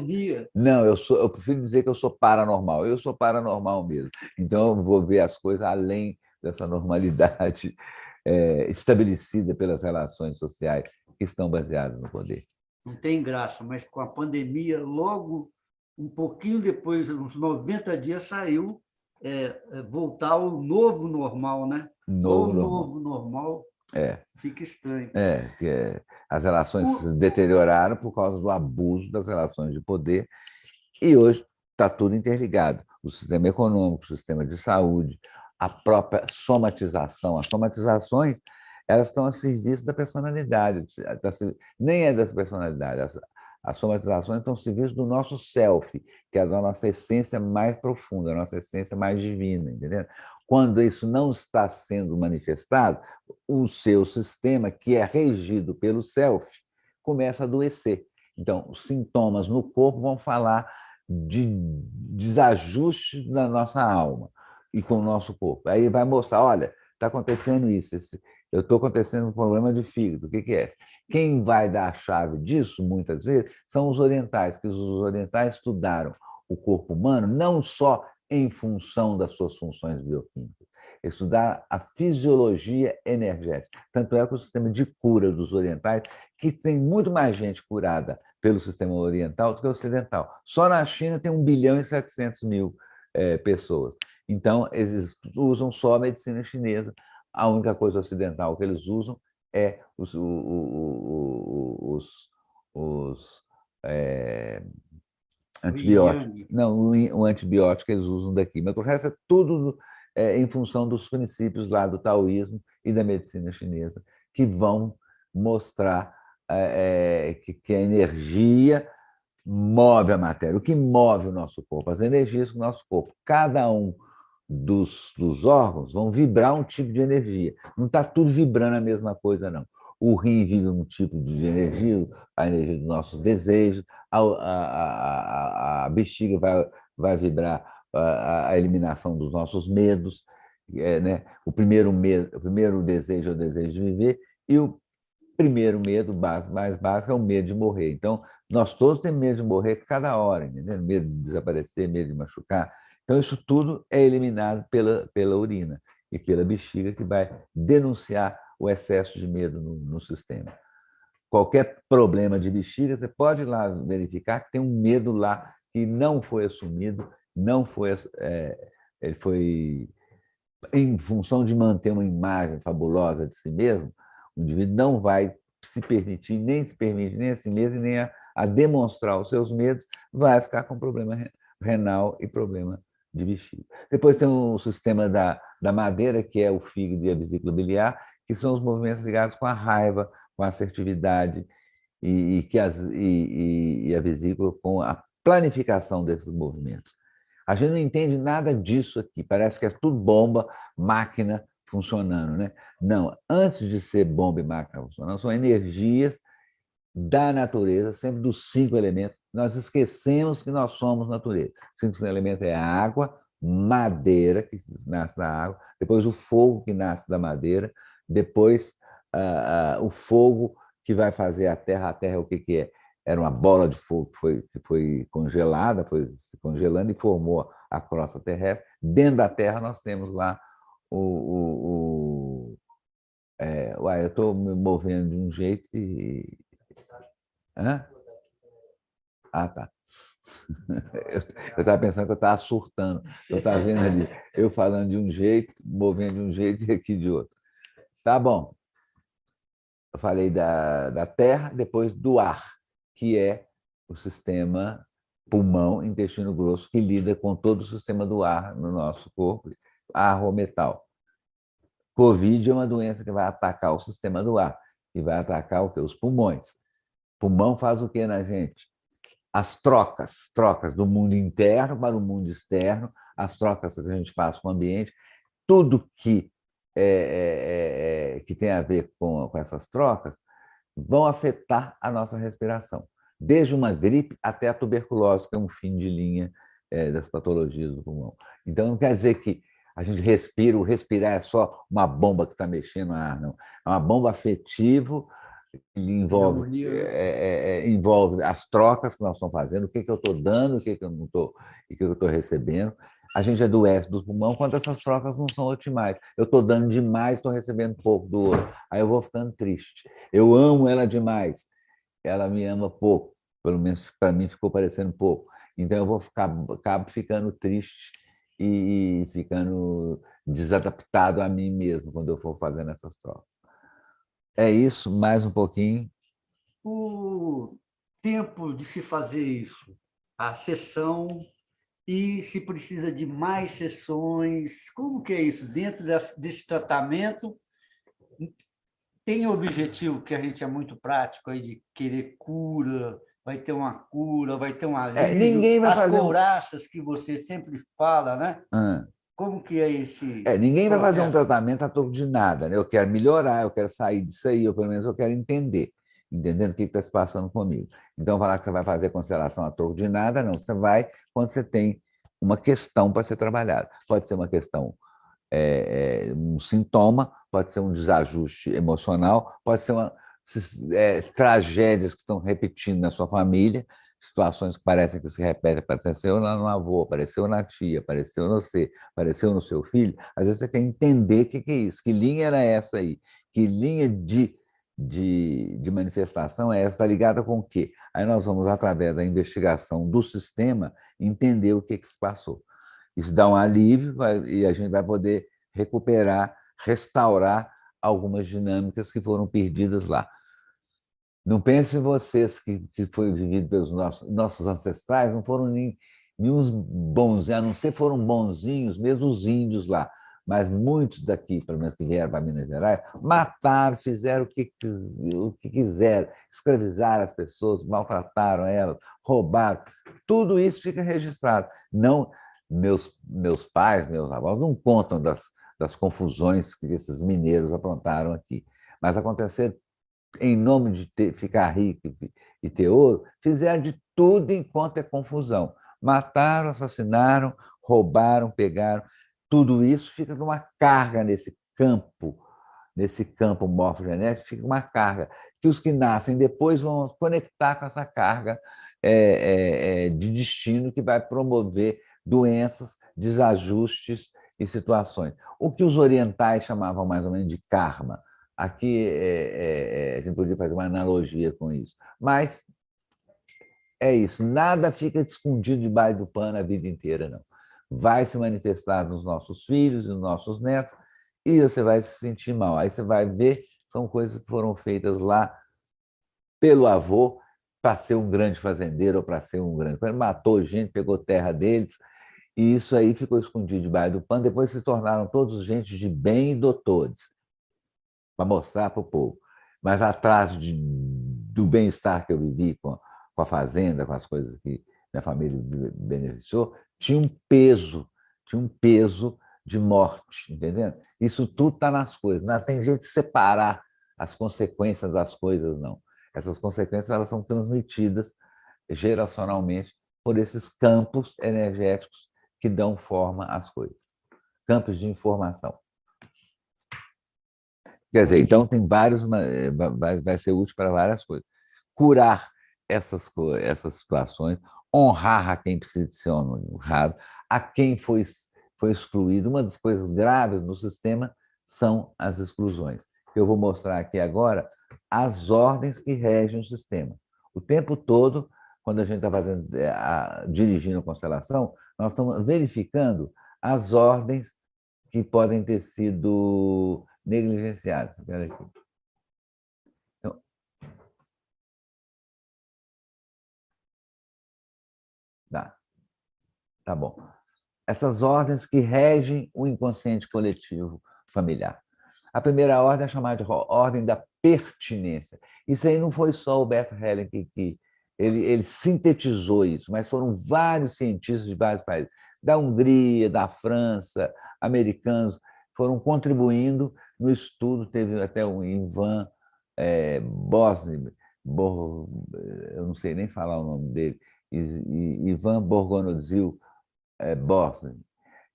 Não, eu prefiro dizer que eu sou paranormal. Eu sou paranormal mesmo. Então, eu vou ver as coisas além dessa normalidade estabelecida pelas relações sociais que estão baseadas no poder. Não tem graça, mas com a pandemia, logo, um pouquinho depois, uns 90 dias, saiu voltar ao novo normal, né? Novo normal. Fica estranho. As relações se deterioraram por causa do abuso das relações de poder e hoje está tudo interligado. O sistema econômico, o sistema de saúde, a própria somatização. As somatizações elas estão a serviço da personalidade, nem é da personalidade. As somatizações estão a serviço do nosso self, que é a nossa essência mais profunda, a nossa essência mais divina, entendeu? Quando isso não está sendo manifestado, o seu sistema, que é regido pelo self, começa a adoecer. Então, os sintomas no corpo vão falar de desajuste na nossa alma e com o nosso corpo. Aí vai mostrar, olha, está acontecendo isso, eu estou acontecendo um problema de fígado, o que é? Quem vai dar a chave disso, muitas vezes, são os orientais, que os orientais estudaram o corpo humano não só em função das suas funções bioquímicas, estudar a fisiologia energética. Tanto é que o sistema de cura dos orientais, que tem muito mais gente curada pelo sistema oriental do que o ocidental. Só na China tem 1.700.000.000 pessoas. Então, eles usam só a medicina chinesa. A única coisa ocidental que eles usam é antibióticos. Não, o antibiótico que eles usam daqui. Mas o resto é tudo em função dos princípios lá do taoísmo e da medicina chinesa, que vão mostrar que a energia move a matéria. O que move o nosso corpo? As energias do nosso corpo. Cada um dos órgãos vão vibrar um tipo de energia. Não está tudo vibrando a mesma coisa, não. O rim vibra um tipo de energia, a energia dos nossos desejos, a bexiga vai vibrar a eliminação dos nossos medos, né? O primeiro desejo é o desejo de viver, e o primeiro medo mais básico é o medo de morrer. Então, nós todos temos medo de morrer cada hora, entendeu? Medo de desaparecer, medo de machucar. Então, isso tudo é eliminado pela urina e pela bexiga, que vai denunciar o excesso de medo no sistema. Qualquer problema de bexiga, você pode ir lá verificar que tem um medo lá que não foi assumido, não foi, ele foi em função de manter uma imagem fabulosa de si mesmo. O indivíduo não vai se permitir, nem se permite, nem a si mesmo, nem a demonstrar os seus medos, vai ficar com problema renal e problema de bexiga. Depois tem o sistema da madeira, que é o fígado e a vesícula biliar, que são os movimentos ligados com a raiva, com a assertividade, e a vesícula com a planificação desses movimentos. A gente não entende nada disso aqui, parece que é tudo bomba, máquina funcionando, né? Não, antes de ser bomba e máquina funcionando, são energias da natureza, sempre dos 5 elementos. Nós esquecemos que nós somos natureza. 5 elementos é a água, madeira, que nasce da água, depois o fogo, que nasce da madeira, depois o fogo, que vai fazer a Terra é o que é? Era uma bola de fogo que foi congelada, foi se congelando e formou a crosta terrestre. Dentro da Terra nós temos lá eu estou me movendo de um jeito e... Hã? Ah, tá. Eu estava pensando que eu estava surtando. Eu estava vendo ali, eu falando de um jeito, movendo de um jeito e aqui de outro. Tá bom. Eu falei da terra, depois do ar, que é o sistema pulmão, intestino grosso, que lida com todo o sistema do ar no nosso corpo, ar ou metal. Covid é uma doença que vai atacar o sistema do ar, e vai atacar o quê? Os pulmões. Pulmão faz o quê na gente? As trocas do mundo interno para o mundo externo, as trocas que a gente faz com o ambiente, tudo que tem a ver com essas trocas, vão afetar a nossa respiração, desde uma gripe até a tuberculose, que é um fim de linha das patologias do pulmão. Então, não quer dizer que a gente respira, o respirar é só uma bomba que está mexendo no ar, não. É uma bomba afetiva, que envolve as trocas que nós estamos fazendo, o que eu estou dando, o que eu não estou, e o que eu estou recebendo. A gente adoece do pulmão quando essas trocas não são otimais. Eu estou dando demais, estou recebendo pouco do outro. Aí eu vou ficando triste. Eu amo ela demais, ela me ama pouco. Pelo menos para mim ficou parecendo pouco. Então eu acabo ficando triste e ficando desadaptado a mim mesmo quando eu for fazendo essas trocas. É isso, mais um pouquinho. O tempo de se fazer isso, a sessão, e se precisa de mais sessões, como que é isso? Dentro desse tratamento, tem o objetivo, que a gente é muito prático, aí de querer cura, vai ter uma cura, vai ter um alívio, ninguém vai as couraças que você sempre fala, né? Como que é esse ninguém processo? vai fazer um tratamento a troco de nada, né? Eu quero melhorar, eu quero sair disso aí, ou pelo menos eu quero entendendo o que está se passando comigo. Então, falar que você vai fazer constelação a troco de nada, não. Você vai quando você tem uma questão para ser trabalhada. Pode ser uma questão, um sintoma, pode ser um desajuste emocional, pode ser tragédias que estão repetindo na sua família, situações que parecem que se repetem, apareceu no avô, apareceu na tia, apareceu no você, apareceu no seu filho. Às vezes você quer entender o que é isso, que linha era essa aí, que linha de manifestação é essa, está ligada com o quê? Aí nós vamos, através da investigação do sistema, entender o que se passou. Isso dá um alívio e a gente vai poder recuperar, restaurar algumas dinâmicas que foram perdidas lá. Não pensem vocês que foi vivido pelos nossos ancestrais, não foram nenhum bons, a não ser foram bonzinhos, mesmo os índios lá. mas muitos daqui, pelo menos que vieram para Minas Gerais, mataram, fizeram o que quiseram, escravizaram as pessoas, maltrataram elas, roubaram. Tudo isso fica registrado. Não, meus pais, meus avós, não contam das confusões que esses mineiros aprontaram aqui. Mas aconteceram, em nome de ficar rico e ter ouro, fizeram de tudo enquanto é confusão. Mataram, assassinaram, roubaram, pegaram. Tudo isso fica numa carga nesse campo morfogenético, fica uma carga que os que nascem depois vão conectar com essa carga de destino que vai promover doenças, desajustes e situações. O que os orientais chamavam mais ou menos de karma. Aqui a gente podia fazer uma analogia com isso. Mas é isso, nada fica escondido debaixo do pano a vida inteira, não. Vai se manifestar nos nossos filhos e nos nossos netos, e você vai se sentir mal. Aí você vai ver, são coisas que foram feitas lá pelo avô para ser um grande fazendeiro ou para ser um grande... Ele matou gente, pegou terra deles, e isso aí ficou escondido debaixo do pano. Depois se tornaram todos gente de bem e doutores, para mostrar para o povo. Mas atrás do bem-estar que eu vivi com a fazenda, com as coisas que minha família beneficiou, tinha um peso de morte, entendendo? Isso tudo está nas coisas. Não tem jeito de separar as consequências das coisas, não. Essas consequências elas são transmitidas geracionalmente por esses campos energéticos que dão forma às coisas. Campos de informação. Quer dizer, então tem vários, vai ser útil para várias coisas. Curar essas situações, honrar a quem precisa de ser honrado, a quem foi excluído. Uma das coisas graves no sistema são as exclusões. Eu vou mostrar aqui agora as ordens que regem o sistema. O tempo todo, quando a gente está dirigindo a constelação, nós estamos verificando as ordens que podem ter sido negligenciados. Espera aqui. Então, tá bom. Essas ordens que regem o inconsciente coletivo familiar. A primeira ordem é chamada de ordem da pertinência. Isso aí não foi só o Bert Helling que ele sintetizou isso, mas foram vários cientistas de vários países, da Hungria, da França, americanos, foram contribuindo no estudo. Teve até o Ivan Bosny, eu não sei nem falar o nome dele, Ivan Borgonozil Bosny.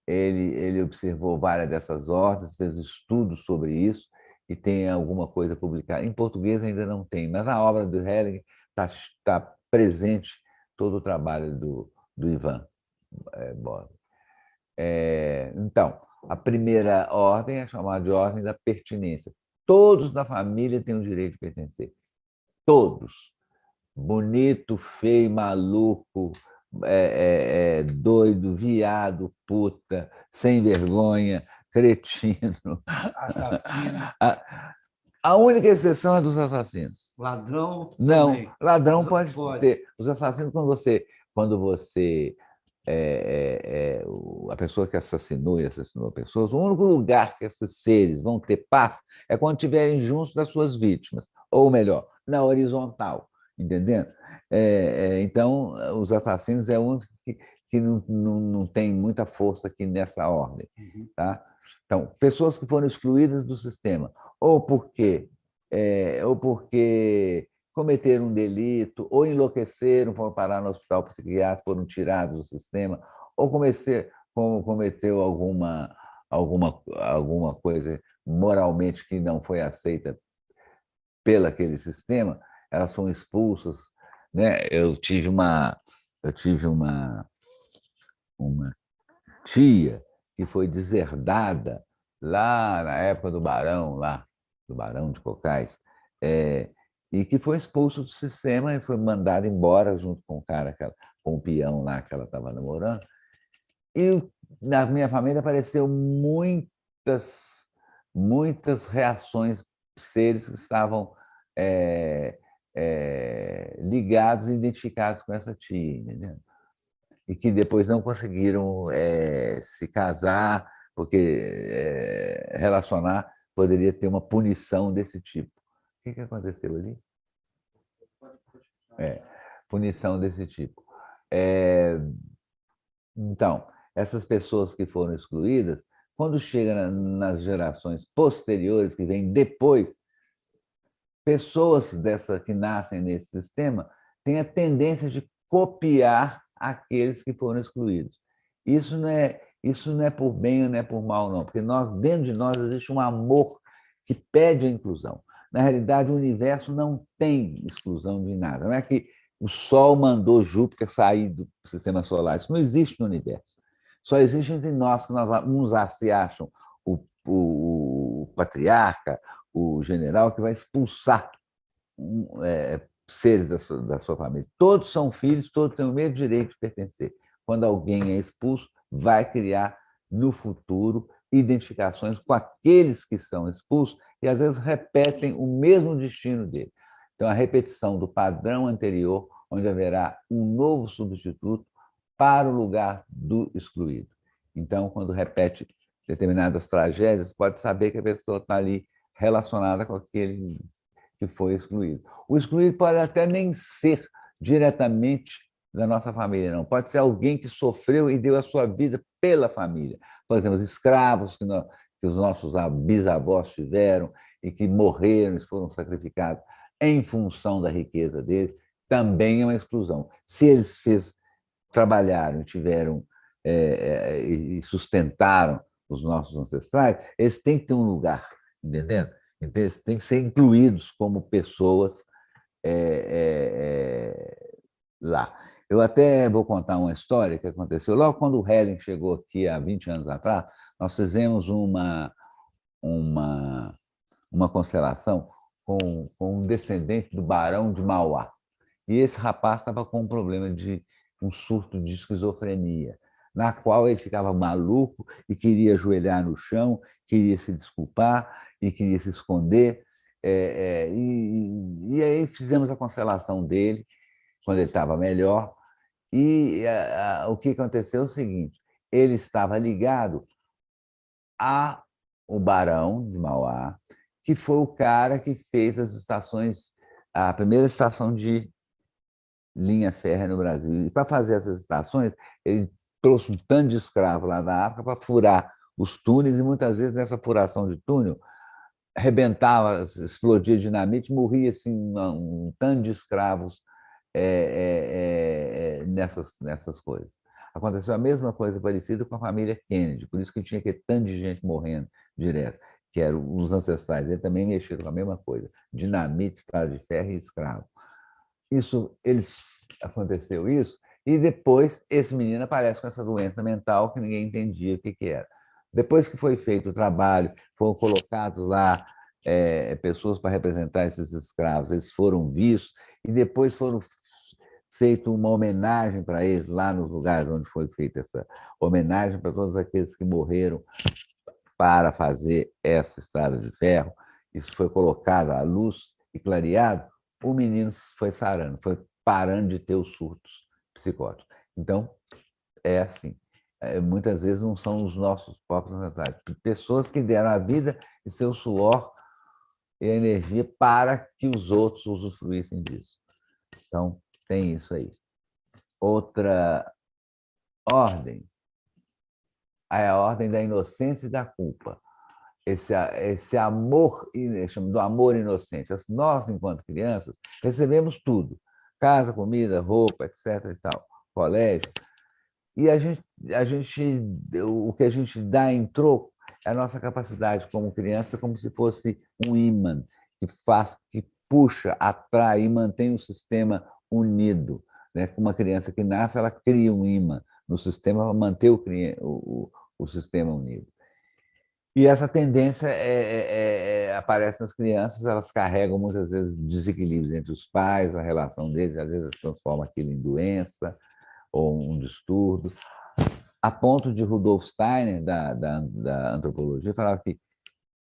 Ele observou várias dessas ordens, fez estudos sobre isso e tem alguma coisa publicada. Em português ainda não tem, mas na obra do Helling está presente todo o trabalho do Ivan Bosny. Então, a primeira ordem é chamada de ordem da pertinência. Todos da família têm o direito de pertencer. Todos. Bonito, feio, maluco, doido, viado, puta, sem vergonha, cretino. Assassino. A única exceção é dos assassinos. Ladrão não, também. Ladrão pode ter. Os assassinos, quando você a pessoa que assassinou e assassinou pessoas, o único lugar que esses seres vão ter paz é quando estiverem juntos das suas vítimas, ou melhor, na horizontal, entendendo? Então, os assassinos é o único que não tem muita força aqui nessa ordem. Tá? Então, pessoas que foram excluídas do sistema, ou porque cometeram um delito, ou enlouqueceram, foram parar no hospital psiquiátrico, foram tirados do sistema, ou cometeu alguma coisa moralmente que não foi aceita pelo aquele sistema, elas são expulsas. Né? Eu tive uma tia que foi deserdada lá na época do Barão de Cocais, e que foi expulso do sistema e foi mandado embora junto com o cara, com o peão lá que ela estava namorando. E na minha família apareceu muitas reações, seres que estavam ligados e identificados com essa tia, entendeu? E que depois não conseguiram se casar, porque relacionar poderia ter uma punição desse tipo. O que aconteceu ali? Punição desse tipo. Então, essas pessoas que foram excluídas, quando chega nas gerações posteriores, que vêm depois, pessoas que nascem nesse sistema têm a tendência de copiar aqueles que foram excluídos. Isso não é por bem ou não é por mal, não, porque dentro de nós existe um amor que pede a inclusão. Na realidade, o universo não tem exclusão de nada. Não é que o Sol mandou Júpiter sair do sistema solar. Isso não existe no universo. Só existe entre nós, que uns se acham o patriarca, o general, que vai expulsar seres da sua família. Todos são filhos, todos têm o mesmo direito de pertencer. Quando alguém é expulso, vai criar, no futuro, identificações com aqueles que são expulsos e, às vezes, repetem o mesmo destino dele. Então, a repetição do padrão anterior, onde haverá um novo substituto para o lugar do excluído. Então, quando repete determinadas tragédias, pode saber que a pessoa está ali relacionada com aquele que foi excluído. O excluído pode até nem ser diretamente da nossa família, não. Pode ser alguém que sofreu e deu a sua vida pela família. Por exemplo, os escravos que os nossos bisavós tiveram e que morreram e foram sacrificados em função da riqueza deles, também é uma exclusão. Se eles trabalharam, tiveram e sustentaram os nossos ancestrais, eles têm que ter um lugar, entendendo? Então, eles têm que ser incluídos como pessoas lá. Eu até vou contar uma história que aconteceu. Logo quando o Helen chegou aqui, há 20 anos atrás, nós fizemos uma constelação com um descendente do Barão de Mauá. E esse rapaz estava com um problema de um surto de esquizofrenia, na qual ele ficava maluco e queria ajoelhar no chão, queria se desculpar e queria se esconder. E aí fizemos a constelação dele, quando ele estava melhor, e o que aconteceu é o seguinte: ele estava ligado ao Barão de Mauá, que foi o cara que fez a primeira estação de linha férrea no Brasil. E para fazer essas estações, ele trouxe um tanto de escravo lá da África para furar os túneis, e muitas vezes nessa furação de túnel arrebentava, explodia dinamite, morria assim, um tanto de escravos nessas coisas. Aconteceu a mesma coisa parecida com a família Kennedy, por isso que tinha que ter tanto de gente morrendo direto, que eram os ancestrais. Ele também mexeu com a mesma coisa: dinamite, estrada de ferro e escravo. Aconteceu isso, e depois esse menino aparece com essa doença mental que ninguém entendia o que era. Depois que foi feito o trabalho, foram colocados lá pessoas para representar esses escravos, eles foram vistos, e depois foram feita uma homenagem para eles lá nos lugares onde foi feita essa homenagem para todos aqueles que morreram para fazer essa estrada de ferro. Isso foi colocado à luz e clareado, o menino foi sarando, foi parando de ter os surtos psicóticos. Então, é assim. Muitas vezes não são os nossos próprios ancestrais, pessoas que deram a vida e seu suor e energia para que os outros usufruíssem disso. Então, tem isso aí. Outra ordem é a ordem da inocência e da culpa. Esse amor, chama do amor inocente. Nós, enquanto crianças, recebemos tudo: casa, comida, roupa, etc. e tal, colégio. E o que a gente dá em troco é a nossa capacidade como criança, como se fosse um ímã que puxa, atrai e mantém o sistema unido. Né? Uma criança que nasce, ela cria um ímã no sistema para manter o sistema unido. E essa tendência aparece nas crianças, elas carregam muitas vezes desequilíbrios entre os pais, a relação deles, às vezes transforma aquilo em doença ou um distúrbio, a ponto de Rudolf Steiner, da antropologia, falava que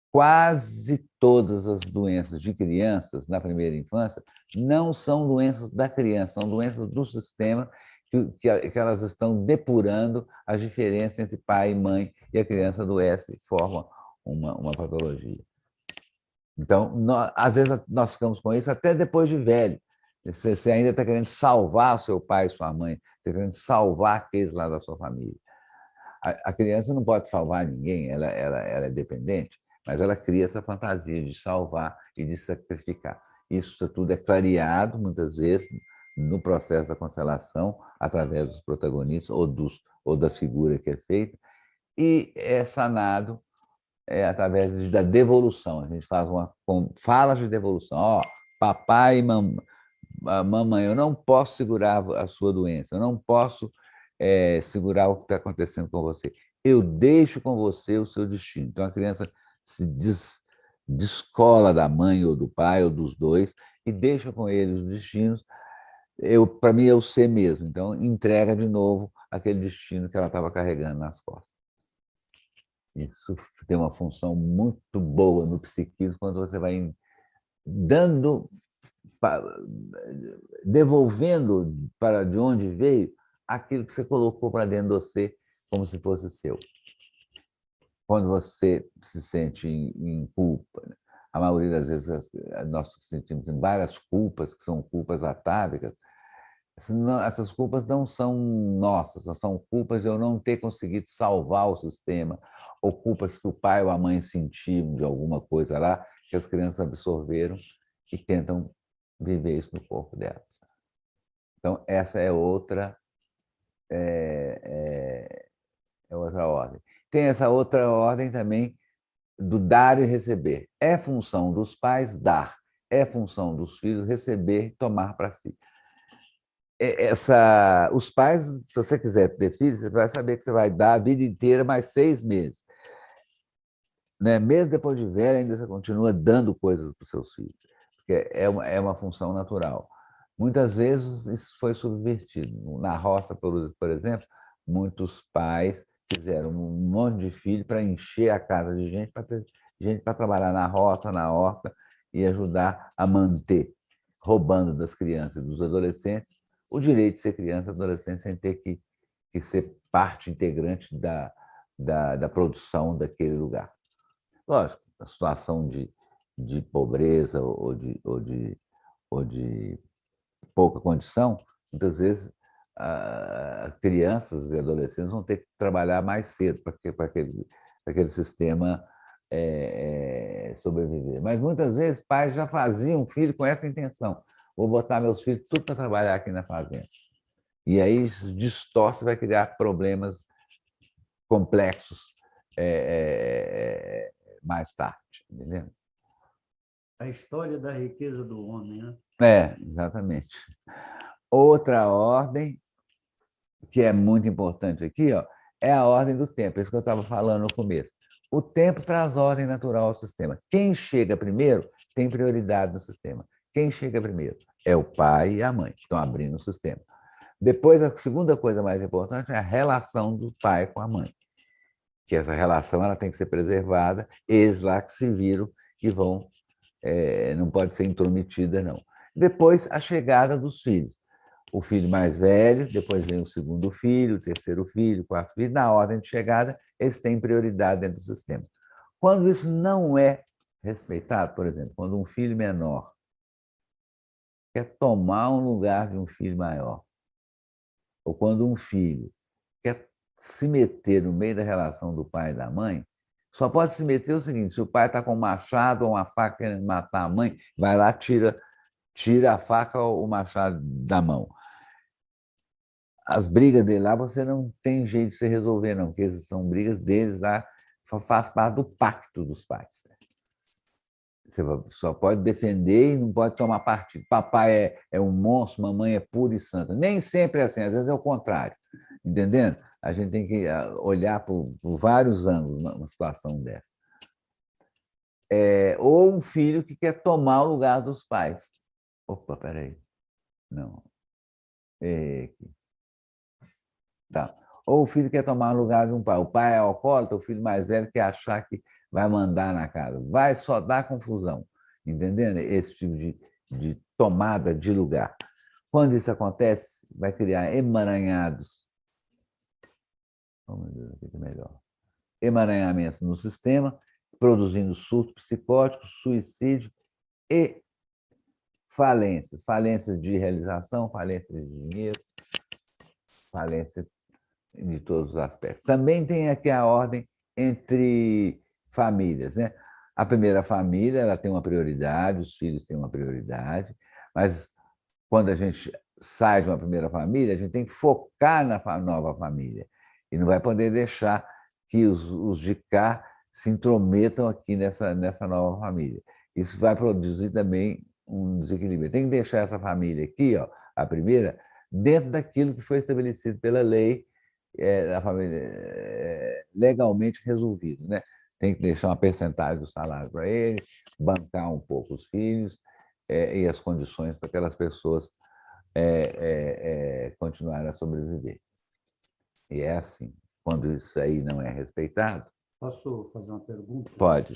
quase todas as doenças de crianças na primeira infância não são doenças da criança, são doenças do sistema, que elas estão depurando as diferenças entre pai e mãe e a criança adoece e forma uma patologia. Então, às vezes, nós ficamos com isso até depois de velho. Você ainda está querendo salvar seu pai e sua mãe, você está querendo salvar aqueles lá da sua família. A criança não pode salvar ninguém, ela é dependente, mas ela cria essa fantasia de salvar e de sacrificar. Isso tudo é clareado, muitas vezes, no processo da constelação, através dos protagonistas ou da figura que é feita, e é sanado através da devolução. A gente faz fala de devolução. Ó, papai e mamãe, eu não posso segurar a sua doença, eu não posso segurar o que está acontecendo com você. Eu deixo com você o seu destino. Então, a criança se descola da mãe ou do pai ou dos dois e deixa com eles os destinos. Para mim, é o ser mesmo. Então, entrega de novo aquele destino que ela estava carregando nas costas. Isso tem uma função muito boa no psiquismo quando você vai dando, devolvendo para de onde veio aquilo que você colocou para dentro de você como se fosse seu. Quando você se sente em culpa, né? A maioria das vezes nós sentimos várias culpas, que são culpas atávicas. Essas culpas não são nossas, são culpas de eu não ter conseguido salvar o sistema, ou culpas que o pai ou a mãe sentiram de alguma coisa lá, que as crianças absorveram e tentam viver isso no corpo delas. Então, essa é outra ordem. Tem essa outra ordem também do dar e receber. É função dos pais dar, é função dos filhos receber e tomar para si. Os pais, se você quiser ter filhos, você vai saber que você vai dar a vida inteira mais 6 meses. Né? Mesmo depois de velho, ainda você continua dando coisas para os seus filhos, porque é uma função natural. Muitas vezes isso foi subvertido. Na roça, por exemplo, muitos pais fizeram um monte de filhos para encher a casa de gente, para ter gente para trabalhar na roça, na horta, e ajudar a manter, roubando das crianças e dos adolescentes o direito de ser criança e adolescente sem ter que ser parte integrante da produção daquele lugar. Lógico, a situação de pobreza ou de pouca condição, muitas vezes crianças e adolescentes vão ter que trabalhar mais cedo para aquele sistema sobreviver. Mas muitas vezes pais já faziam filho com essa intenção. Vou botar meus filhos tudo para trabalhar aqui na fazenda. E aí isso distorce, vai criar problemas complexos mais tarde. Entendeu? A história da riqueza do homem, né? Exatamente. Outra ordem que é muito importante aqui, ó, é a ordem do tempo, isso que eu estava falando no começo. O tempo traz ordem natural ao sistema. Quem chega primeiro tem prioridade no sistema. Quem chega primeiro é o pai e a mãe, que estão abrindo o sistema. Depois, a segunda coisa mais importante é a relação do pai com a mãe. Que essa relação ela tem que ser preservada, eles lá que se viram e vão, não pode ser intrometida, não. Depois, a chegada dos filhos. O filho mais velho, depois vem o segundo filho, o terceiro filho, o quarto filho. Na ordem de chegada, eles têm prioridade dentro do sistema. Quando isso não é respeitado, por exemplo, quando um filho menor quer tomar um lugar de um filho maior, ou quando um filho quer se meter no meio da relação do pai e da mãe, só pode se meter o seguinte: se o pai está com um machado ou uma faca querendo matar a mãe, vai lá, tira a faca ou o machado da mão. As brigas dele lá, você não tem jeito de se resolver, não, porque são brigas deles lá, faz parte do pacto dos pais. Você só pode defender e não pode tomar partido. Papai é um monstro, mamãe é pura e santa. Nem sempre é assim, às vezes é o contrário. Entendendo? A gente tem que olhar por vários ângulos numa situação dessa. Ou um filho que quer tomar o lugar dos pais. Opa, peraí. Não. Tá. Ou o filho quer tomar o lugar de um pai. O pai é alcoólatra, o filho mais velho quer achar que vai mandar na casa. Vai só dar confusão. Entendendo? Esse tipo de tomada de lugar. Quando isso acontece, vai criar emaranhados. Oh, meu Deus, aqui é melhor. emaranhamento no sistema, produzindo surto psicótico, suicídio e falências. Falências de realização, falência de dinheiro, falência de todos os aspectos. Também tem aqui a ordem entre famílias, né? A primeira família, ela tem uma prioridade, os filhos têm uma prioridade, mas quando a gente sai de uma primeira família, a gente tem que focar na nova família e não vai poder deixar que os de cá se intrometam aqui nessa nova família. Isso vai produzir também um desequilíbrio. Tem que deixar essa família aqui, ó, a primeira, dentro daquilo que foi estabelecido pela lei, da família, legalmente resolvido, né? Tem que deixar uma percentagem do salário para ele, bancar um pouco os filhos e as condições para aquelas pessoas continuarem a sobreviver. E é assim. Quando isso aí não é respeitado... Posso fazer uma pergunta? Pode.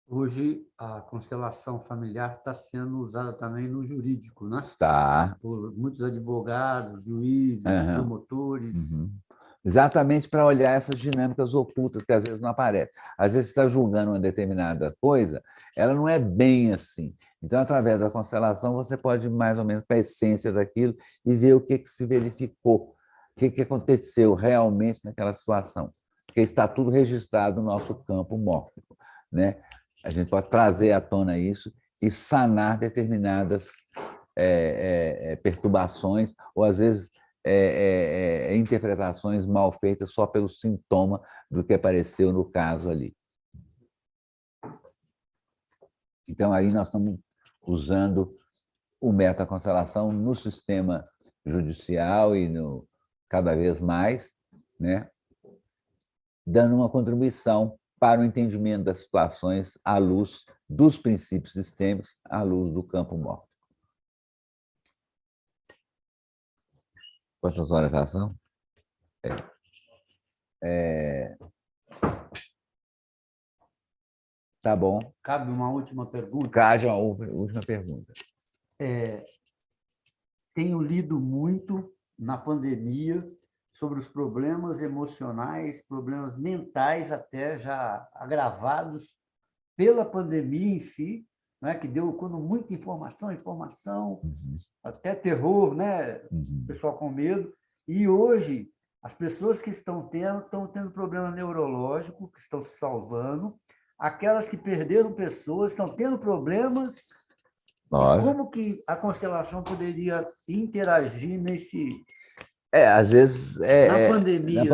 Hoje, a constelação familiar está sendo usada também no jurídico, né? Está. Por muitos advogados, juízes, promotores. Exatamente para olhar essas dinâmicas ocultas que às vezes não aparecem. Às vezes você está julgando uma determinada coisa, ela não é bem assim. Então, através da constelação, você pode ir mais ou menos para a essência daquilo e ver o que se verificou, o que aconteceu realmente naquela situação. Porque está tudo registrado no nosso campo mórfico, né? A gente pode trazer à tona isso e sanar determinadas perturbações, ou às vezes interpretações mal feitas só pelo sintoma do que apareceu no caso ali. Então, aí nós estamos usando o metaconstelação no sistema judicial e cada vez mais, né, dando uma contribuição para o entendimento das situações à luz dos princípios sistêmicos, à luz do campo mórfico. Quantas horas já são? Tá bom. Cabe uma última pergunta? Cabe uma última pergunta. Tenho lido muito na pandemia sobre os problemas emocionais, problemas mentais até já agravados pela pandemia em si, né, que deu quando muita informação, até terror, né, o pessoal com medo. E hoje, as pessoas que estão tendo problema neurológico, que estão se salvando, aquelas que perderam pessoas estão tendo problemas. E como que a constelação poderia interagir nesse... às vezes... na pandemia,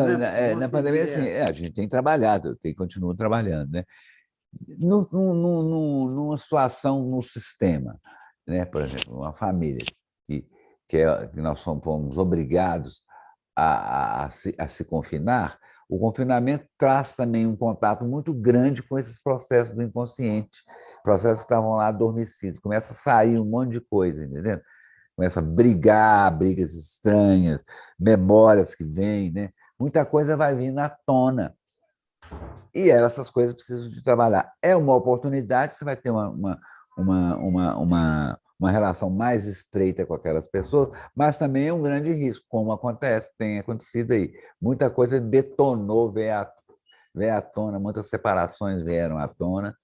na pandemia, assim, a gente tem trabalhado, continua trabalhando, né? Numa situação no sistema, né? Por exemplo, uma família que nós fomos obrigados a se confinar, o confinamento traz também um contato muito grande com esses processos do inconsciente, processos que estavam lá adormecidos, começa a sair um monte de coisa, entendeu? Começa a brigas estranhas, memórias que vêm, né? Muita coisa vai vir à tona. E essas coisas precisam de trabalhar. É uma oportunidade, você vai ter uma relação mais estreita com aquelas pessoas, mas também é um grande risco, como tem acontecido aí. Muita coisa detonou, veio à tona, muitas separações vieram à tona,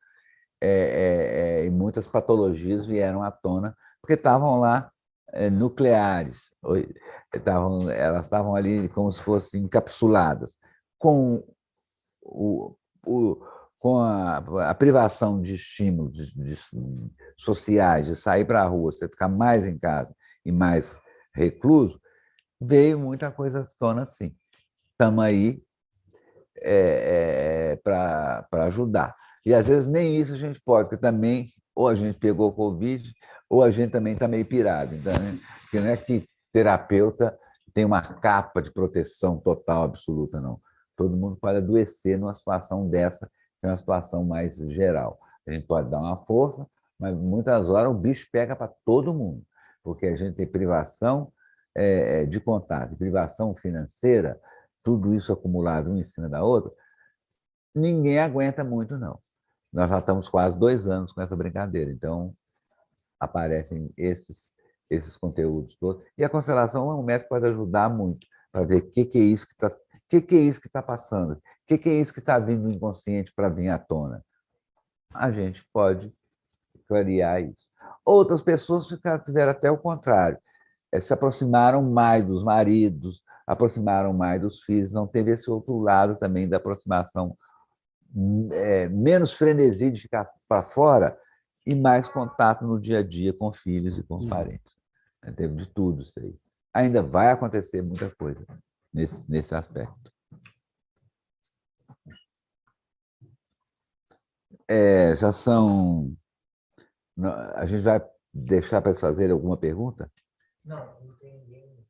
e muitas patologias vieram à tona, porque estavam lá nucleares, elas estavam ali como se fossem encapsuladas, com com a privação de estímulos sociais, de sair para a rua, você ficar mais em casa e mais recluso, veio muita coisa à tona assim. Estamos aí para ajudar. E, às vezes, nem isso a gente pode, porque também, ou a gente pegou Covid, ou a gente também está meio pirado. Então, né? Porque não é que terapeuta tem uma capa de proteção total, absoluta, não. Todo mundo pode adoecer numa situação dessa, que é uma situação mais geral. A gente pode dar uma força, mas muitas horas o bicho pega para todo mundo, porque a gente tem privação de contato, privação financeira, tudo isso acumulado um em cima da outra, ninguém aguenta muito, não. Nós já estamos quase 2 anos com essa brincadeira, então aparecem esses conteúdos todos. E a constelação é um método que pode ajudar muito, para ver o que é isso que é isso que está passando? O que é isso que está vindo do inconsciente para vir à tona? A gente pode clarear isso. Outras pessoas tiveram até o contrário, se aproximaram mais dos maridos, aproximaram mais dos filhos, não teve esse outro lado também da aproximação, menos frenesi de ficar para fora e mais contato no dia a dia com filhos e com os parentes. Teve de tudo isso aí. Ainda vai acontecer muita coisa nesse aspecto. Já são... A gente vai deixar para eles fazerem alguma pergunta? Não tem ninguém.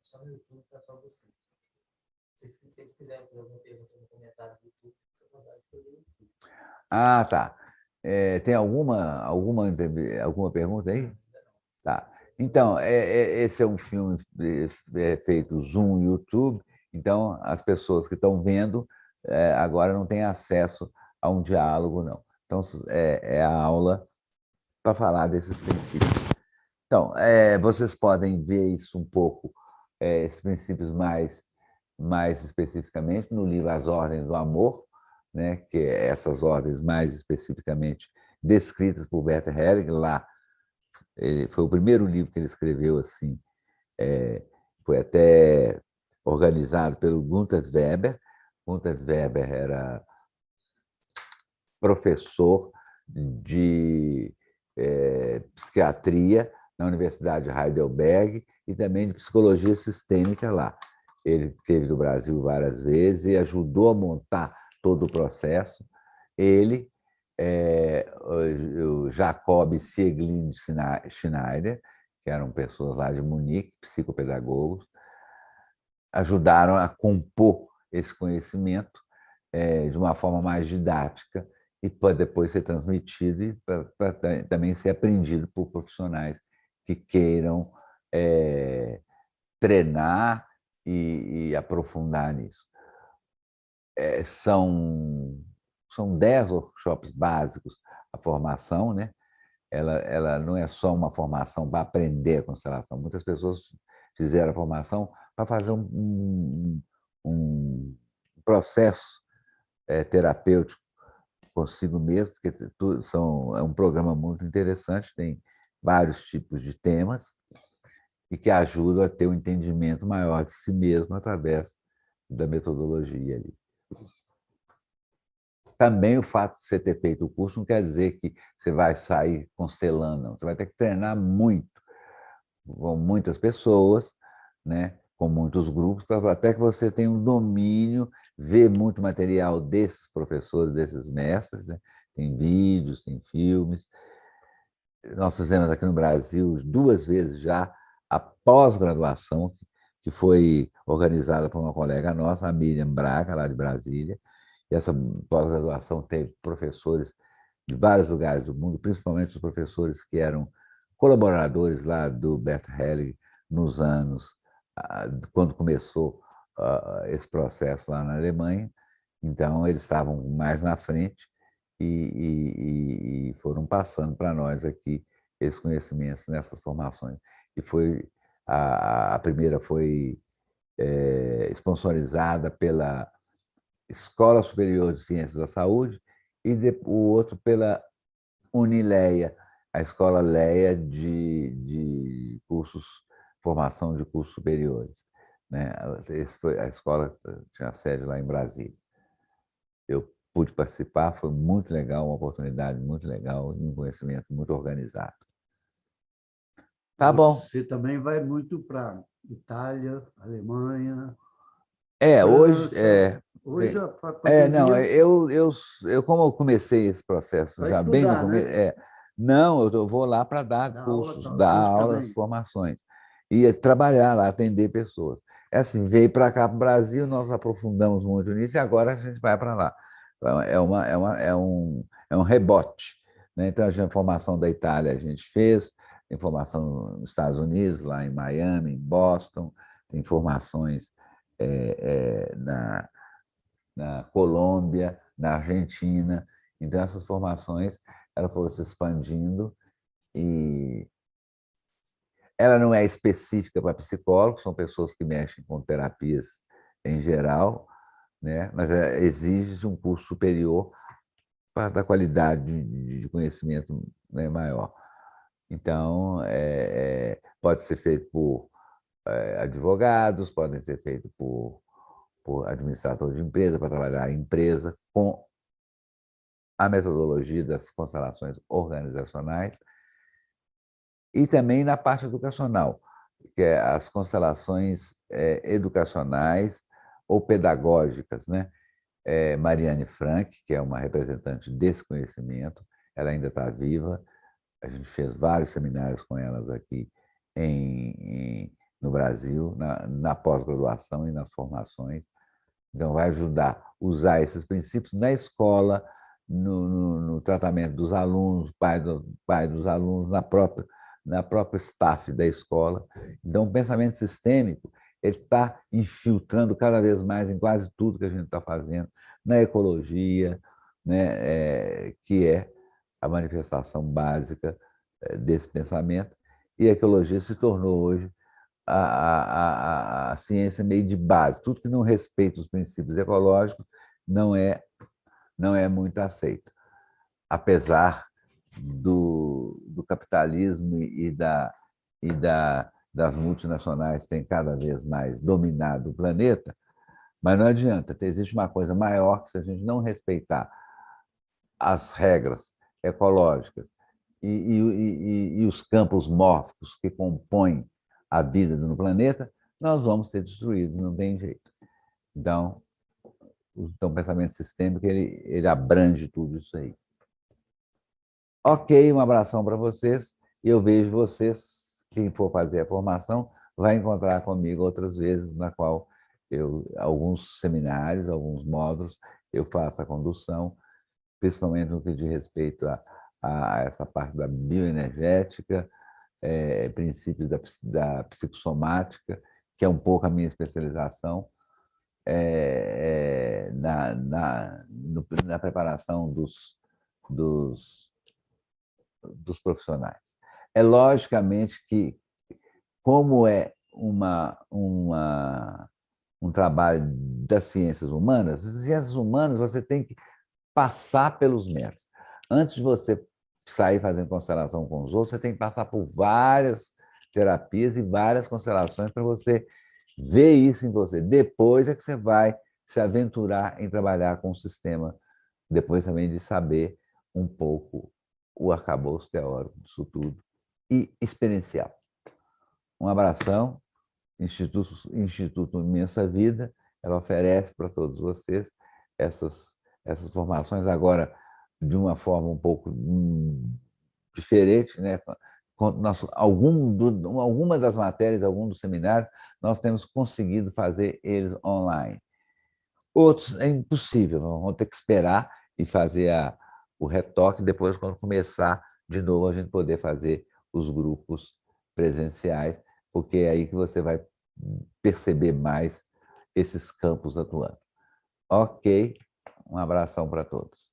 Só no YouTube está só você. Se vocês quiserem fazer alguma pergunta no comentário do YouTube, fica à vontade de fazer no YouTube. Ah, tá. Tem alguma pergunta aí? Tá. Então, esse é um filme feito Zoom, YouTube, então as pessoas que estão vendo agora não têm acesso a um diálogo, não. Então, é a aula para falar desses princípios. Então, vocês podem ver isso um pouco, esses princípios mais especificamente no livro As Ordens do Amor, né, que é essas ordens mais especificamente descritas por Bert Helling. Lá foi o primeiro livro que ele escreveu assim, foi até organizado pelo Gunther Weber. Gunther Weber era professor de psiquiatria na Universidade de Heidelberg e também de psicologia sistêmica lá. Ele esteve no Brasil várias vezes e ajudou a montar todo o processo. Ele, o Jacob Sieglin Schneider, que eram pessoas lá de Munique, psicopedagogos, ajudaram a compor esse conhecimento de uma forma mais didática e para depois ser transmitido e para também ser aprendido por profissionais que queiram treinar e aprofundar nisso. São 10 workshops básicos a formação, né? Ela não é só uma formação para aprender a constelação. Muitas pessoas fizeram a formação para fazer um processo terapêutico consigo mesmo, porque é um programa muito interessante, tem vários tipos de temas e que ajudam a ter um entendimento maior de si mesmo através da metodologia ali. Também o fato de você ter feito o curso não quer dizer que você vai sair constelando, não. Você vai ter que treinar muito, com muitas pessoas, né? Com muitos grupos, até que você tenha um domínio, ver muito material desses professores, desses mestres, né? Tem vídeos, tem filmes. Nós fizemos aqui no Brasil 2 vezes já a pós-graduação, que foi organizada por uma colega nossa, a Miriam Braga, lá de Brasília. E essa pós-graduação teve professores de vários lugares do mundo, principalmente os professores que eram colaboradores lá do Bert Helling nos anos, quando começou esse processo lá na Alemanha. Então, eles estavam mais na frente e foram passando para nós aqui esses conhecimentos nessas formações. E foi a primeira foi sponsorizada pela Escola Superior de Ciências da Saúde e o outro pela Unileia, a Escola Leia de cursos, formação de cursos superiores, né? A escola tinha sede lá em Brasília. Eu pude participar, foi muito legal, uma oportunidade muito legal e um conhecimento muito organizado. Tá bom. Você também vai muito para Itália, Alemanha, Hoje... França. Hoje, não, eu como eu comecei esse processo já bem no começo, né? Não, eu vou lá para dar cursos, dar aulas, formações e trabalhar lá, atender pessoas. Assim, veio para cá para o Brasil, nós aprofundamos muito nisso e agora a gente vai para lá. É um rebote, né? Então, a formação da Itália a gente fez, tem formação nos Estados Unidos, lá em Miami, em Boston, tem formações na Colômbia, na Argentina. Então, essas formações elas foram se expandindo e ela não é específica para psicólogos, são pessoas que mexem com terapias em geral, né? Mas exige um curso superior para dar qualidade de conhecimento, né, maior. Então, pode ser feito por advogados, podem ser feito por administrador de empresa, para trabalhar em empresa com a metodologia das constelações organizacionais e também na parte educacional, que é as constelações educacionais ou pedagógicas, né? Marianne Frank, que é uma representante desse conhecimento, ela ainda está viva, a gente fez vários seminários com elas aqui no Brasil, na pós-graduação e nas formações. Então, vai ajudar a usar esses princípios na escola, no tratamento dos alunos, pai dos alunos, na própria staff da escola. Então, o pensamento sistêmico está infiltrando cada vez mais em quase tudo que a gente está fazendo, na ecologia, né, que é a manifestação básica desse pensamento. E a ecologia se tornou hoje a ciência meio de base. Tudo que não respeita os princípios ecológicos não é muito aceito. Apesar do capitalismo das multinacionais terem cada vez mais dominado o planeta, mas não adianta, existe uma coisa maior que se a gente não respeitar as regras ecológicas e os campos mórficos que compõem a vida no planeta, nós vamos ser destruídos, não tem jeito. Então, o pensamento sistêmico ele abrange tudo isso aí. Ok, um abração para vocês e eu vejo vocês, quem for fazer a formação, vai encontrar comigo outras vezes, na qual alguns seminários, alguns módulos, eu faço a condução, principalmente no que diz respeito a essa parte da bioenergética, princípios da psicossomática, que é um pouco a minha especialização, na preparação dos profissionais. É logicamente que, como é um trabalho das ciências humanas, as ciências humanas você tem que passar pelos métodos. Antes de você sair fazendo constelação com os outros, você tem que passar por várias terapias e várias constelações para você ver isso em você. Depois é que você vai se aventurar em trabalhar com o sistema, depois também de saber um pouco o arcabouço teórico disso tudo e experiencial. Um abração, Instituto Imensa Vida, ela oferece para todos vocês essas formações agora de uma forma um pouco diferente, né? Alguma das matérias, algum dos seminários, nós temos conseguido fazer eles online. Outros é impossível, vamos ter que esperar e fazer o retoque, depois, quando começar de novo, a gente poder fazer os grupos presenciais, porque é aí que você vai perceber mais esses campos atuando. Ok, um abração para todos.